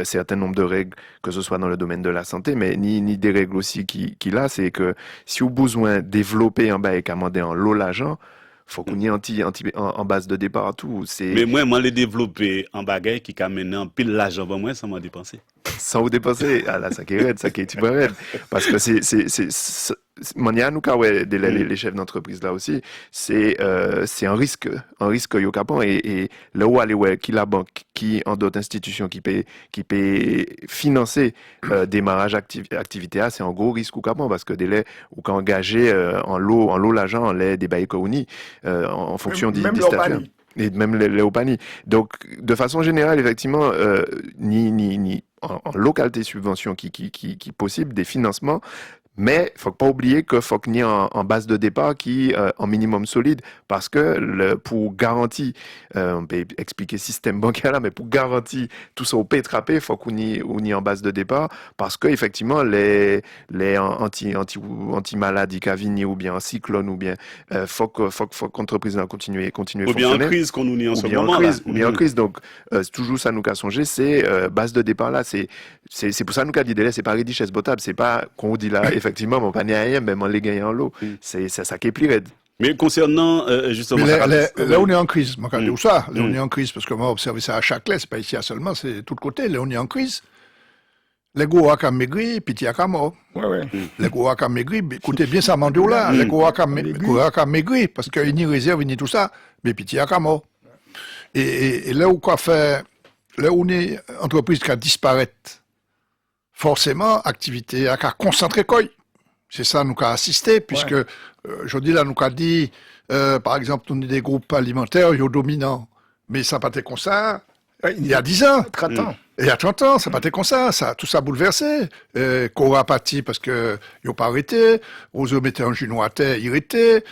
Certain nombre de règles, que ce soit dans le domaine de la santé, mais ni des règles aussi qu'il a, c'est que si vous avez besoin de développer en bas et commander en l'eau l'argent, faut qu'on y en base de départ tout. Mais moi, les développer en bagaille qui amène en pile l'argent, moi, ça m'a dépensé. Sans vous dépenser, ah là, ça qui est raide, ça qui est super raide. Parce que manière nous les chefs d'entreprise là aussi, c'est un risque yo capon et là où aller qui la banque qui en d'autres institutions qui paye financer démarrage activité c'est un gros risque ou capon parce que délai ou quand engagé en l'eau l'argent en les des bails en fonction des statuts et même les opanies. Donc de façon générale effectivement ni en localité subvention qui possible des financements. Mais faut pas oublier que faut qu'il y ait en base de départ qui en minimum solide parce que pour garantir on peut expliquer système bancaire là mais pour garantir tout ça au peut attraper faut qu'on y en base de départ parce que effectivement les anti maladies cavini ou bien cyclone ou bien faut qu'entreprise continue ou bien en crise qu'on nous nie en ce moment ou bien en crise donc toujours ça nous qu'a songé c'est base de départ là c'est pour ça nous qu'a dit délai c'est pas richesse potable c'est pas qu'on dit là effectivement, mon panier aérien, même en les gagnant en l'eau, c'est ça qui est plus raide. Mais concernant justement... là, on est en crise, moi, quand je dis ça, là, on est en crise, parce que moi, observé ça à Châtelet, c'est pas ici seulement, c'est de tous côtés, là, on est en crise. Les gros ont maigri, puis il y a mort. Les gros ont maigri, écoutez bien ça, Mandio là, les gros ont maigri, parce qu'il n'y a ni réserve, ni tout ça, mais puis il y a mort. Et là où quoi faire, là où on est entreprise qui a disparu, forcément, activité à concentrer quoi. C'est ça nous qu'a assisté, puisque je dis là, nous qu'a dit, par exemple, on est des groupes alimentaires, ils sont dominants. Mais ça n'a pas été comme ça il y a 10 ans. 30 ans. Et il y a 30 ans, ça n'a pas été comme ça. Tout ça bouleversé. Corapathie, parce que ils n'ont pas arrêté. Ozo mettait un genou à terre, il était.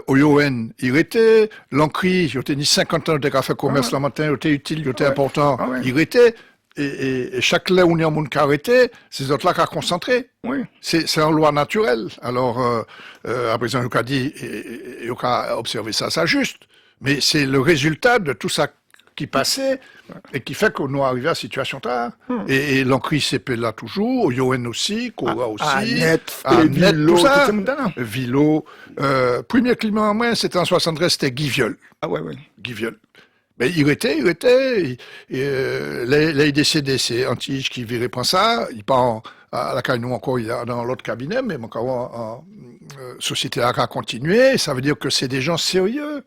Oyoen, il était. L'Ancri, ils ont tenu 50 ans de café commerce le matin, ils étaient utiles, ils étaient importants, il était. Et chaque là où on est en monde qui a arrêté, c'est autres là qui a concentré. Oui. C'est en loi naturelle. Alors, à présent, on a dit, on a observé ça juste. Mais c'est le résultat de tout ça qui passait et qui fait qu'on est arrivé à la situation tard. Et l'encre c'est là toujours, Yoen aussi, Cora aussi, Vilo, tout ça. Vilo. Premier climat en moins, c'était en 73, c'était Guy Viol. Ah ouais. Guy Viol. Mais il était, là, il décédé, c'est Antige qui virait prendre ça, il part à la Caïnou encore, il est dans l'autre cabinet, mais en société a continué, ça veut dire que c'est des gens sérieux.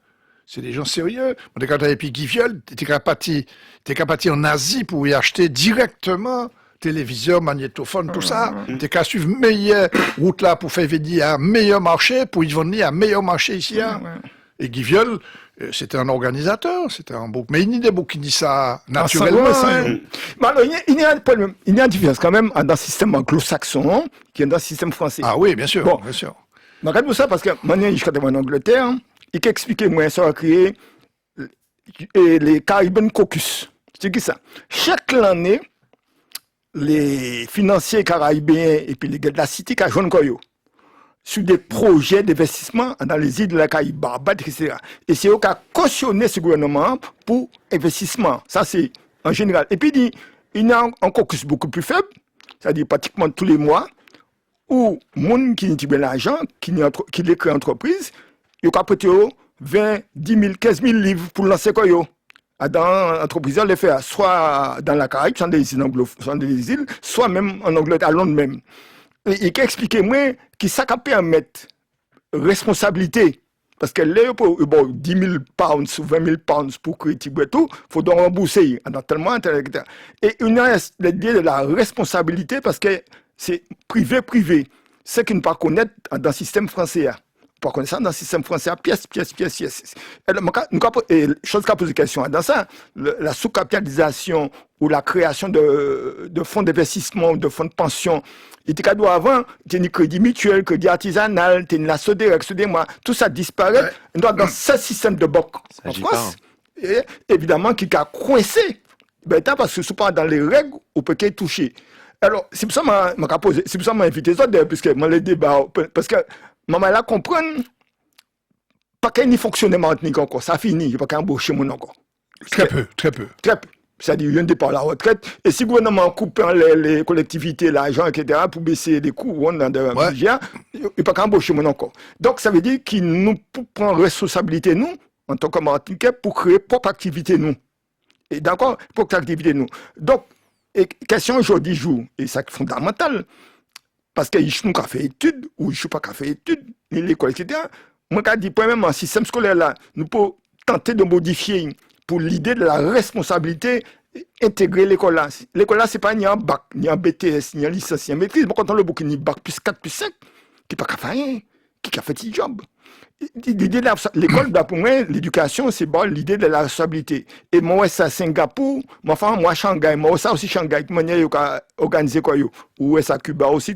C'est des gens sérieux. Quand tu avais puis Guy Viol, t'es capable en Asie pour y acheter directement téléviseur, magnétophone, tout ça. T'es qu'à suivre meilleure route là pour faire venir un meilleur marché, pour y vendre un meilleur marché ici. Et Guy Viol, c'était un organisateur, c'était un beau. Mais il y a des beaux qui disent ça naturellement. Alors, il y a un problème. Il y a une différence quand même dans le système anglo-saxon qui est dans le système français. Ah oui, bien sûr. Bon. Bien sûr. Mais regarde ça parce que maintenant, je suis en Angleterre. Il a expliqué moi ça a créé les Caribbean Caucus. C'est qui ça? Chaque année, les financiers caribéens et puis les gars de la City qui jouent Koyo sur des projets d'investissement dans les îles de la Caraïbe, Barbade, etc. Et c'est eux qui ont cautionné ce gouvernement pour investissement. Ça, c'est en général. Et puis, il y a un caucus beaucoup plus faible, c'est-à-dire pratiquement tous les mois, où les gens qui ont l'argent, qui créent entreprise, ils ont prêté 20, 10 000, 15 000 livres pour lancer quoi. Dans l'entreprise, les fait soit dans la Caraïbe, soit dans des îles, soit même en Angleterre, à Londres même. Et qui expliquez-moi qui ça permettre responsabilité. Parce que là, pour 10 000 pounds ou 20 000 pounds pour créer tout, il faut donc rembourser. Et une idée de la responsabilité parce que c'est privé. C'est qu'ils ne pas connaître dans le système français. pas connaître ça dans le système français, pièce. Et chose qui a posé question dans ça, la sous-capitalisation ou la création de fonds d'investissement, de fonds de pension, il était cadeau avant, il y a crédit mutuel, crédit artisanal, il y a la Sodérec, tout ça disparaît dans ce système de banque en France. Et évidemment, qui a coincé, parce que souvent dans les règles, on peut qu'être touché. Alors, c'est pour ça que je m'ai invité les autres, puisque moi, les débats, parce que maman là comprendre, pas qu'il y ait ni fonctionnement ethnique encore, ça finit, il n'y a pas qu'à embaucher mon encore. Très peu. C'est-à-dire, il y a un départ à la retraite, et si le gouvernement coupe les collectivités, l'argent, etc., pour baisser les coûts, on a un budget, il n'y a pas qu'à embaucher mon encore. Donc, ça veut dire qu'il nous prend responsabilité, nous, en tant que Martiniquais, pour créer propre activité, nous. Et d'accord, propre activité, nous. Donc, et question aujourd'hui joue, et c'est fondamental, parce que je n'ai pas fait études, ou je n'ai pas fait études, ni l'école, etc. Moi, je dis, premièrement, le système scolaire là, nous pouvons tenter de modifier pour l'idée de la responsabilité, intégrer l'école là. L'école là, ce n'est pas ni en bac, ni en BTS, ni en licence, ni en maîtrise. Moi, quand on le bouquin, ni bac plus 4 plus 5, qui n'a pas fait rien, qui a fait petit job. L'idée de l'école, pour moi, l'éducation, c'est bon, l'idée de la responsabilité. Et moi, c'est à Singapour, moi, à Shanghai, moi, ça aussi, Shanghai, qui m'a organisé quoi, ou c'est à Cuba aussi.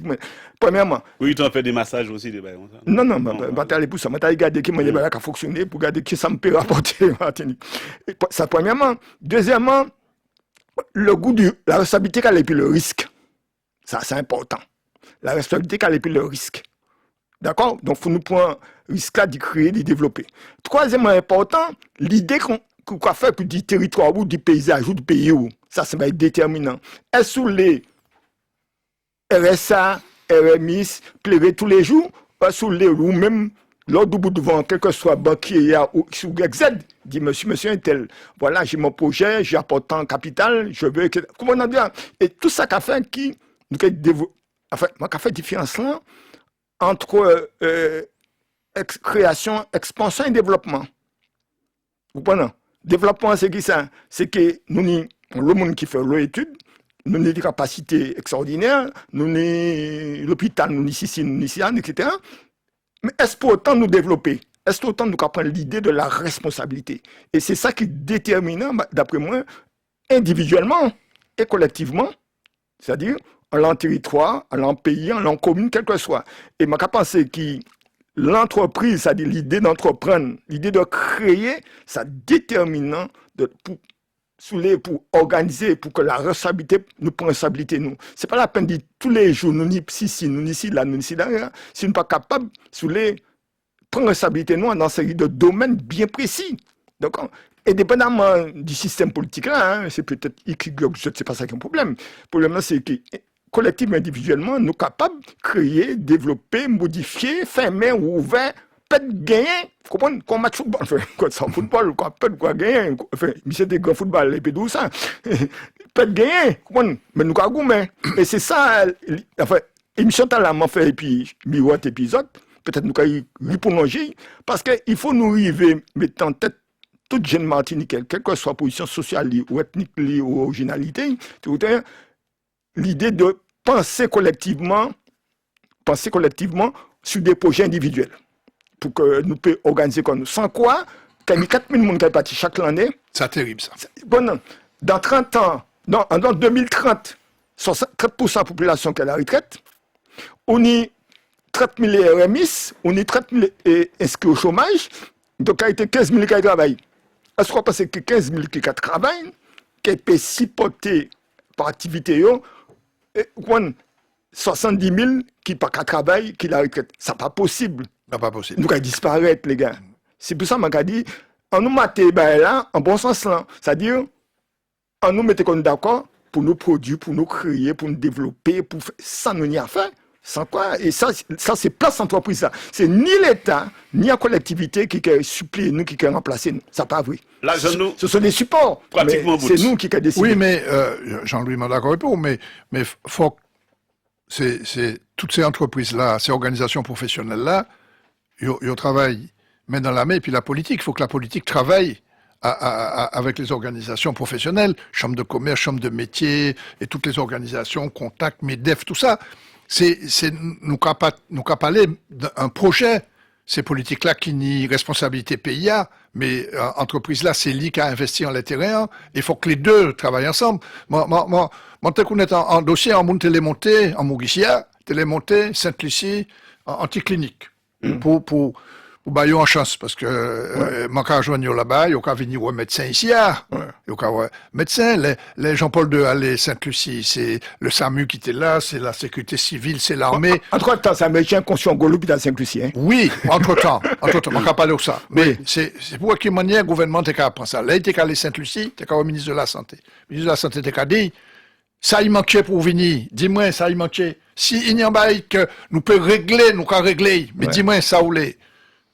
Premièrement. Oui, tu as fait des massages aussi, des bails. Non, pas aller pour ça. Je vais regarder qui m'a fonctionné, pour regarder qui ça me peut rapporter. Ça, premièrement. Deuxièmement, le goût de la responsabilité qu'elle est puis le risque. Ça, c'est important. La responsabilité qu'elle est puis le risque. D'accord? Donc, il faut nous prendre risque d'y créer, d'y développer. Troisièmement important, l'idée qu'on va faire du territoire ou du paysage ou du pays où, ça va être déterminant. Est-ce que les RSA, RMIS, plaieraient tous les jours, ou même l'autre bout devant, quel que soit banquier ou XZ, dit monsieur tel, voilà, j'ai mon projet, j'ai apporté en capital, je veux que. Comment on a dit? Et tout ça qu'a fait qui, enfin, moi, qu'a fait différence là, entre création, expansion et développement. Vous comprenez? Développement, c'est qui ça? C'est que nous, le monde qui fait l'étude, nous avons des capacités extraordinaires, nous avons l'hôpital, nous avons etc. Mais est-ce pour autant nous développer? Est-ce pour autant nous prendre l'idée de la responsabilité? Et c'est ça qui est déterminant, d'après moi, individuellement et collectivement, c'est-à-dire en l'en territoire, en l'en pays, en l'en commune, quel que soit. Et je pense que l'entreprise, c'est-à-dire l'idée d'entreprendre, l'idée de créer, c'est déterminant pour organiser, pour que la responsabilité nous prenne responsabilité nous. C'est pas la peine de dire tous les jours, nous n'y ici, nous n'y ici, là, nous n'y ici, là, si nous ne sommes pas capables de prendre responsabilité nous dans une série de domaines bien précis. Donc, indépendamment du système politique là, c'est peut-être c'est pas ça qui est un problème. Le problème c'est que collectivement, individuellement, nous sommes capables de créer, développer, modifier, fermer ou ouvrir, peut-être gagner. Vous comprenez? Comme match football, quand c'est un football, peut-être gagner. Enfin, c'est des grands football, et puis tout ça. Peut-être gagner, vous comprenez? Mais nous avons gagné. Et c'est ça, enfin, émission talent fait, et puis, mi-ouate épisode, peut-être nous avons prolonger, parce qu'il faut nous arriver, mettre en tête toute jeune Martinique, quelle que soit la position sociale ou ethnique ou originalité, l'idée de penser collectivement sur des projets individuels pour que nous puissions organiser comme nous. Sans quoi, quand il y a 4 000 personnes qui partent chaque année. C'est terrible ça. Bon, dans 30 ans, en 2030, 30% de la population qui est à la retraite, on est 30 000 RMIS, on est 30 000 inscrits au chômage, donc il y a été 15 000 qui travaillent. Est-ce qu'on pense que 15 000 qui travaillent, qui peuvent supporter par activité, 70 000 qui pas qu'à travailler, qui la retraite. Ça pas possible. Ça pas possible. Nous allons disparaître, les gars. C'est pour ça que je dit, on nous maté là, en bon sens là. C'est-à-dire, on nous mettait d'accord pour nous produire, pour nous créer, pour nous développer, pour ça nous n'y a fait. Sans quoi? Et ça c'est place entreprise là. C'est ni l'État, ni la collectivité qui a supplié nous, qui a remplacé nous. Ça pas vrai. Là, ce sont des supports. Pratiquement c'est nous qui avons décidé. Oui, mais Jean-Louis m'a d'accord avec vous, mais faut c'est toutes ces entreprises-là, ces organisations professionnelles-là, ils travaillent main dans la main, et puis la politique, il faut que la politique travaille avec les organisations professionnelles, chambres de commerce, chambres de métier, et toutes les organisations, Contact, MEDEF, tout ça. C'est nous capables d'un projet ces politiques-là qui nient responsabilité PIA, mais entreprise là, c'est lui qui a investi en les terrains. Il faut que les deux travaillent ensemble. Moi, qu'on est en dossier, en monde télémonté, en Mauricia, télémonté, Sainte-Lucie, anti-clinique. Pour bailler en chance, parce que, moi, quand je viens là-bas, il y a venir au médecin ici, il y a médecin, les Jean-Paul II allaient Sainte-Lucie, c'est le SAMU qui était là, c'est la sécurité civile, c'est l'armée. Entre-temps, ça me tient conscient Guadeloupe dans Sainte-Lucie, hein? Oui, entre-temps, on va parler de ça. Mais c'est pour quelle manière le gouvernement t'es qu'à prendre ça. Là, il était qu'à aller Sainte-Lucie, t'es qu'à au ministre de la Santé. Le ministre de la Santé t'es qu'à dire, ça y manquait pour venir. Dis-moi, ça y manquait. Si il n'y a pas que nous peut régler, nous qu'à régler. Mais dis-moi, ça où l'est.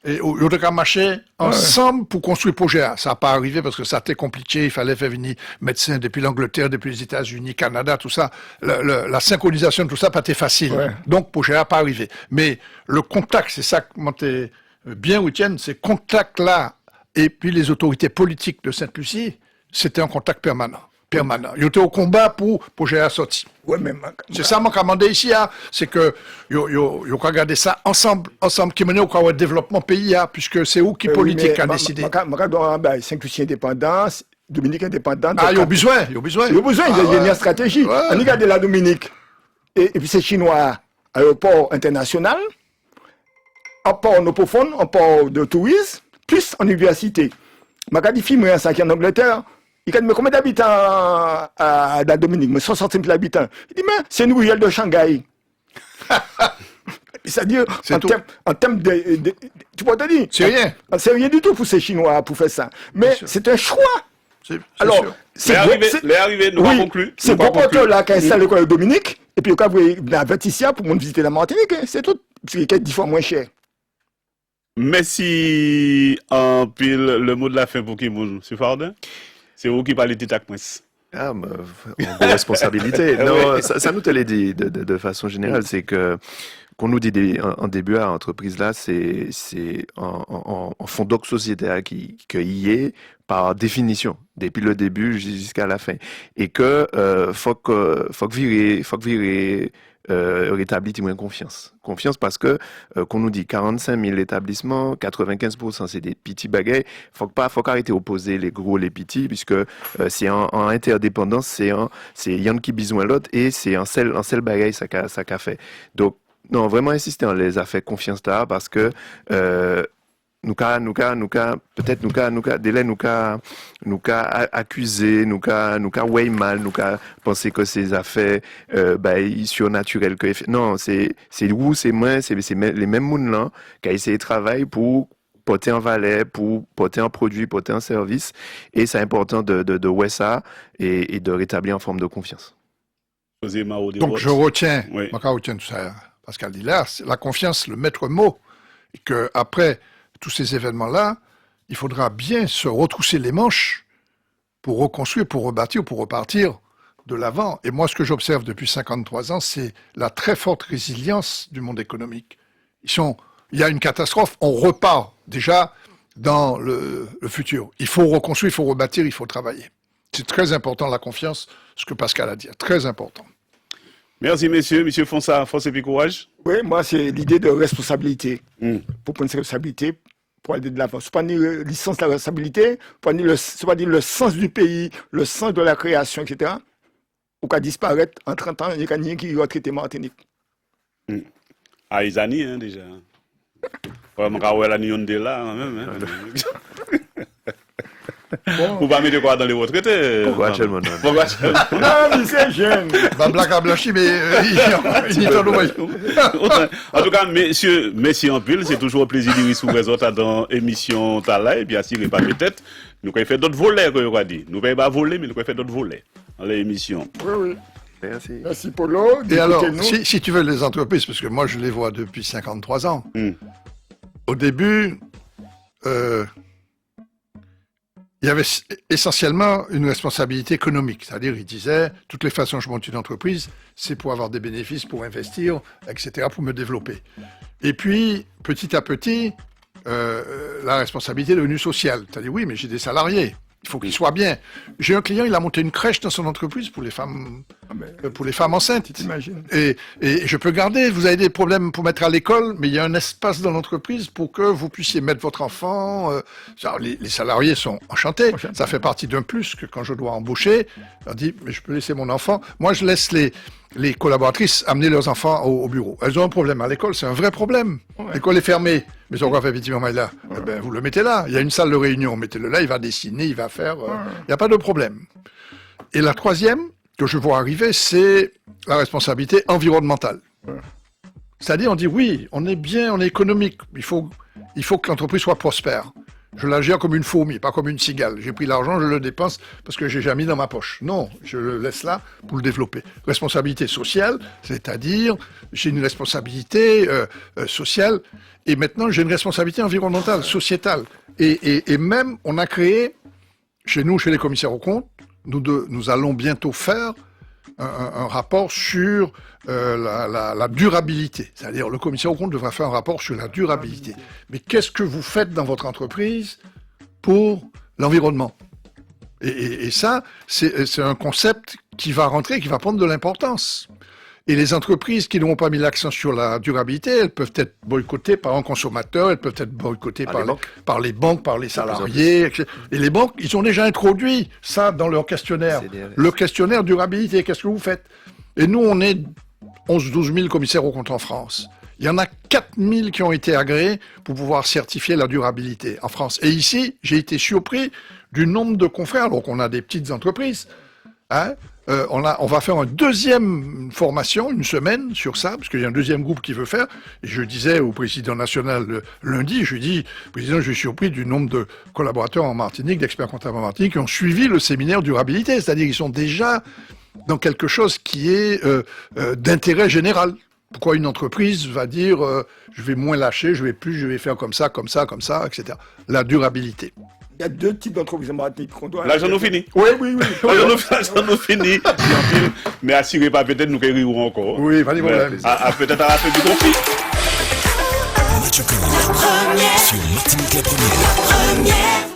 Et on a marché ensemble pour construire le projet. Ça n'a pas arrivé parce que ça a été compliqué. Il fallait faire venir médecins depuis l'Angleterre, depuis les États-Unis, Canada, tout ça. La synchronisation de tout ça n'a pas été facile. Donc, le projet n'a pas arrivé. Mais le contact, c'est ça que bien retienne, ces contacts-là, et puis les autorités politiques de Sainte-Lucie, c'était un contact permanent. Il était au combat pour projet à sortir. C'est ça mon commandé ici, c'est que yo regarder ça ensemble qui mène au développement pays, puisque c'est où qui politique a décidé. Sainte-Lucie indépendance, Dominique indépendante. Il y a besoin. Il y a une stratégie. On regarde la Dominique, et puis c'est chinois, aéroport international, un port non profond, un port de tourisme, plus en université. Magadi film ça qui en Angleterre. Il dit, mais combien d'habitants à la Dominique? Mais 60 000 habitants. Il dit, mais c'est une ruelle de Shanghai. C'est-à-dire, en termes de. Tu peux te dire? C'est rien. C'est rien du tout pour ces Chinois pour faire ça. Mais c'est un choix. Alors, c'est arrivé, nous avons conclu. C'est bon pour là qui a installé le Dominique, et puis quand vous avez ici pour visiter la Martinique, c'est tout. C'est 10 fois moins cher. Merci en pile le mot de la fin pour qui, M. Fardin? C'est vous qui parlez de TAC Prince. Ah, mais en responsabilité. Non, ça nous te l'a dit de façon générale, c'est que qu'on nous dit en début à l'entreprise là, c'est en fond d'oc sociétaire qui y est par définition depuis le début jusqu'à la fin, et que faut que virer rétablir moins confiance parce que qu'on nous dit 45 000 établissements, 95% c'est des petits bagailles, faut arrêter opposer les gros les petits, puisque c'est en interdépendance, c'est y'en qui besoin l'autre, et c'est un seul bagaille ça qu'a fait. Donc non, vraiment insister en les a fait confiance là, parce que nous accuser, ouais mal, nous penser que ces affaires surnaturelles que non, c'est où c'est moi, c'est les mêmes monde là qui a essayé de travailler pour porter en valeur, pour porter un produit, porter un service, et c'est important de ouais ça et de rétablir en forme de confiance. Donc je retiens tout ça. Pascal dit là, c'est la confiance, le maître mot, et que après tous ces événements-là, il faudra bien se retrousser les manches pour reconstruire, pour rebâtir, pour repartir de l'avant. Et moi, ce que j'observe depuis 53 ans, c'est la très forte résilience du monde économique. Il y a une catastrophe, on repart déjà dans le futur. Il faut reconstruire, il faut rebâtir, il faut travailler. C'est très important, la confiance, ce que Pascal a dit, très important. Merci, messieurs. Monsieur Fonsa, force et puis courage. Oui, moi, c'est l'idée de responsabilité. Pour prendre ses responsabilités, pour aller de l'avant. Ce n'est pas une licence de la responsabilité, ce n'est pas dire le sens du pays, le sens de la création, etc. Ou qu'à disparaître en 30 ans, il n'y a rien qui va traiter Martinique. Ah, ils ont déjà. Ouais, je vais la Nyon de là, même. Vous pas mettre quoi dans les retraités? Pourquoi actuellement? Non, mais c'est jeune. Va blague à blanchi, mais il est en tout cas, messieurs en pile, c'est toujours un plaisir de vous présenter dans l'émission Tala, et bien sûr, pas peut-être. Nous avons fait d'autres volets, comme on a dit. Nous ne pouvons pas voler, mais nous avons fait d'autres volets dans l'émission. Oui. Merci. Merci, Polo. Et alors, si tu veux les entreprises, parce que moi je les vois depuis 53 ans, au début, il y avait essentiellement une responsabilité économique. C'est-à-dire, il disait, toutes les façons dont je monte une entreprise, c'est pour avoir des bénéfices, pour investir, etc., pour me développer. Et puis, petit à petit, la responsabilité est devenue sociale. C'est-à-dire, oui, mais j'ai des salariés. Il faut qu'il soit bien. J'ai un client, il a monté une crèche dans son entreprise pour les femmes enceintes. Et je peux garder, vous avez des problèmes pour mettre à l'école, mais il y a un espace dans l'entreprise pour que vous puissiez mettre votre enfant. Les salariés sont enchantés. Ça fait partie d'un plus que quand je dois embaucher, je leur dis, mais je peux laisser mon enfant. Moi, je laisse les collaboratrices amener leurs enfants au bureau. Elles ont un problème à l'école, c'est un vrai problème. L'école est fermée. Mais son fait effectivement, là, vous le mettez là. Il y a une salle de réunion, mettez-le là, il va dessiner, il va faire. Il n'y a pas de problème. Et la troisième que je vois arriver, c'est la responsabilité environnementale. C'est-à-dire, on dit oui, on est bien, on est économique. Il faut que l'entreprise soit prospère. Je la gère comme une fourmi, pas comme une cigale. J'ai pris l'argent, je le dépense parce que j'ai jamais mis dans ma poche. Non, je le laisse là pour le développer. Responsabilité sociale, c'est-à-dire j'ai une responsabilité sociale et maintenant j'ai une responsabilité environnementale, sociétale. Et même, on a créé, chez nous, chez les commissaires aux comptes, nous allons bientôt faire un rapport sur la durabilité. C'est-à-dire, le commissaire aux comptes devra faire un rapport sur la durabilité. Mais qu'est-ce que vous faites dans votre entreprise pour l'environnement ? Et ça, c'est un concept qui va rentrer, qui va prendre de l'importance. Et les entreprises qui n'auront pas mis l'accent sur la durabilité, elles peuvent être boycottées par un consommateur, elles peuvent être boycottées par les banques, par les salariés. Etc. Et les banques, ils ont déjà introduit ça dans leur questionnaire. Le questionnaire durabilité, qu'est-ce que vous faites ? Et nous, on est 11-12 000 commissaires aux comptes en France. Il y en a 4 000 qui ont été agréés pour pouvoir certifier la durabilité en France. Et ici, j'ai été surpris du nombre de confrères, alors qu'on a des petites entreprises, on va faire une deuxième formation, une semaine sur ça, parce qu'il y a un deuxième groupe qui veut faire. Et je disais au président national lundi, je lui dis, président, je suis surpris du nombre de collaborateurs en Martinique, d'experts comptables en Martinique, qui ont suivi le séminaire durabilité. C'est-à-dire qu'ils sont déjà dans quelque chose qui est d'intérêt général. Pourquoi une entreprise va dire, je vais moins lâcher, je vais faire comme ça, etc. La durabilité. Il y a 2 types d'entreprises en Martinique qu'on doit... Là, j'en ai fini. Oui. J'en ai fini. Mais assurez pas, peut-être nous rirons encore. Oui, pas de problème. Peut-être à la fin du conflit. Mathieu Connard sur Martinique la première.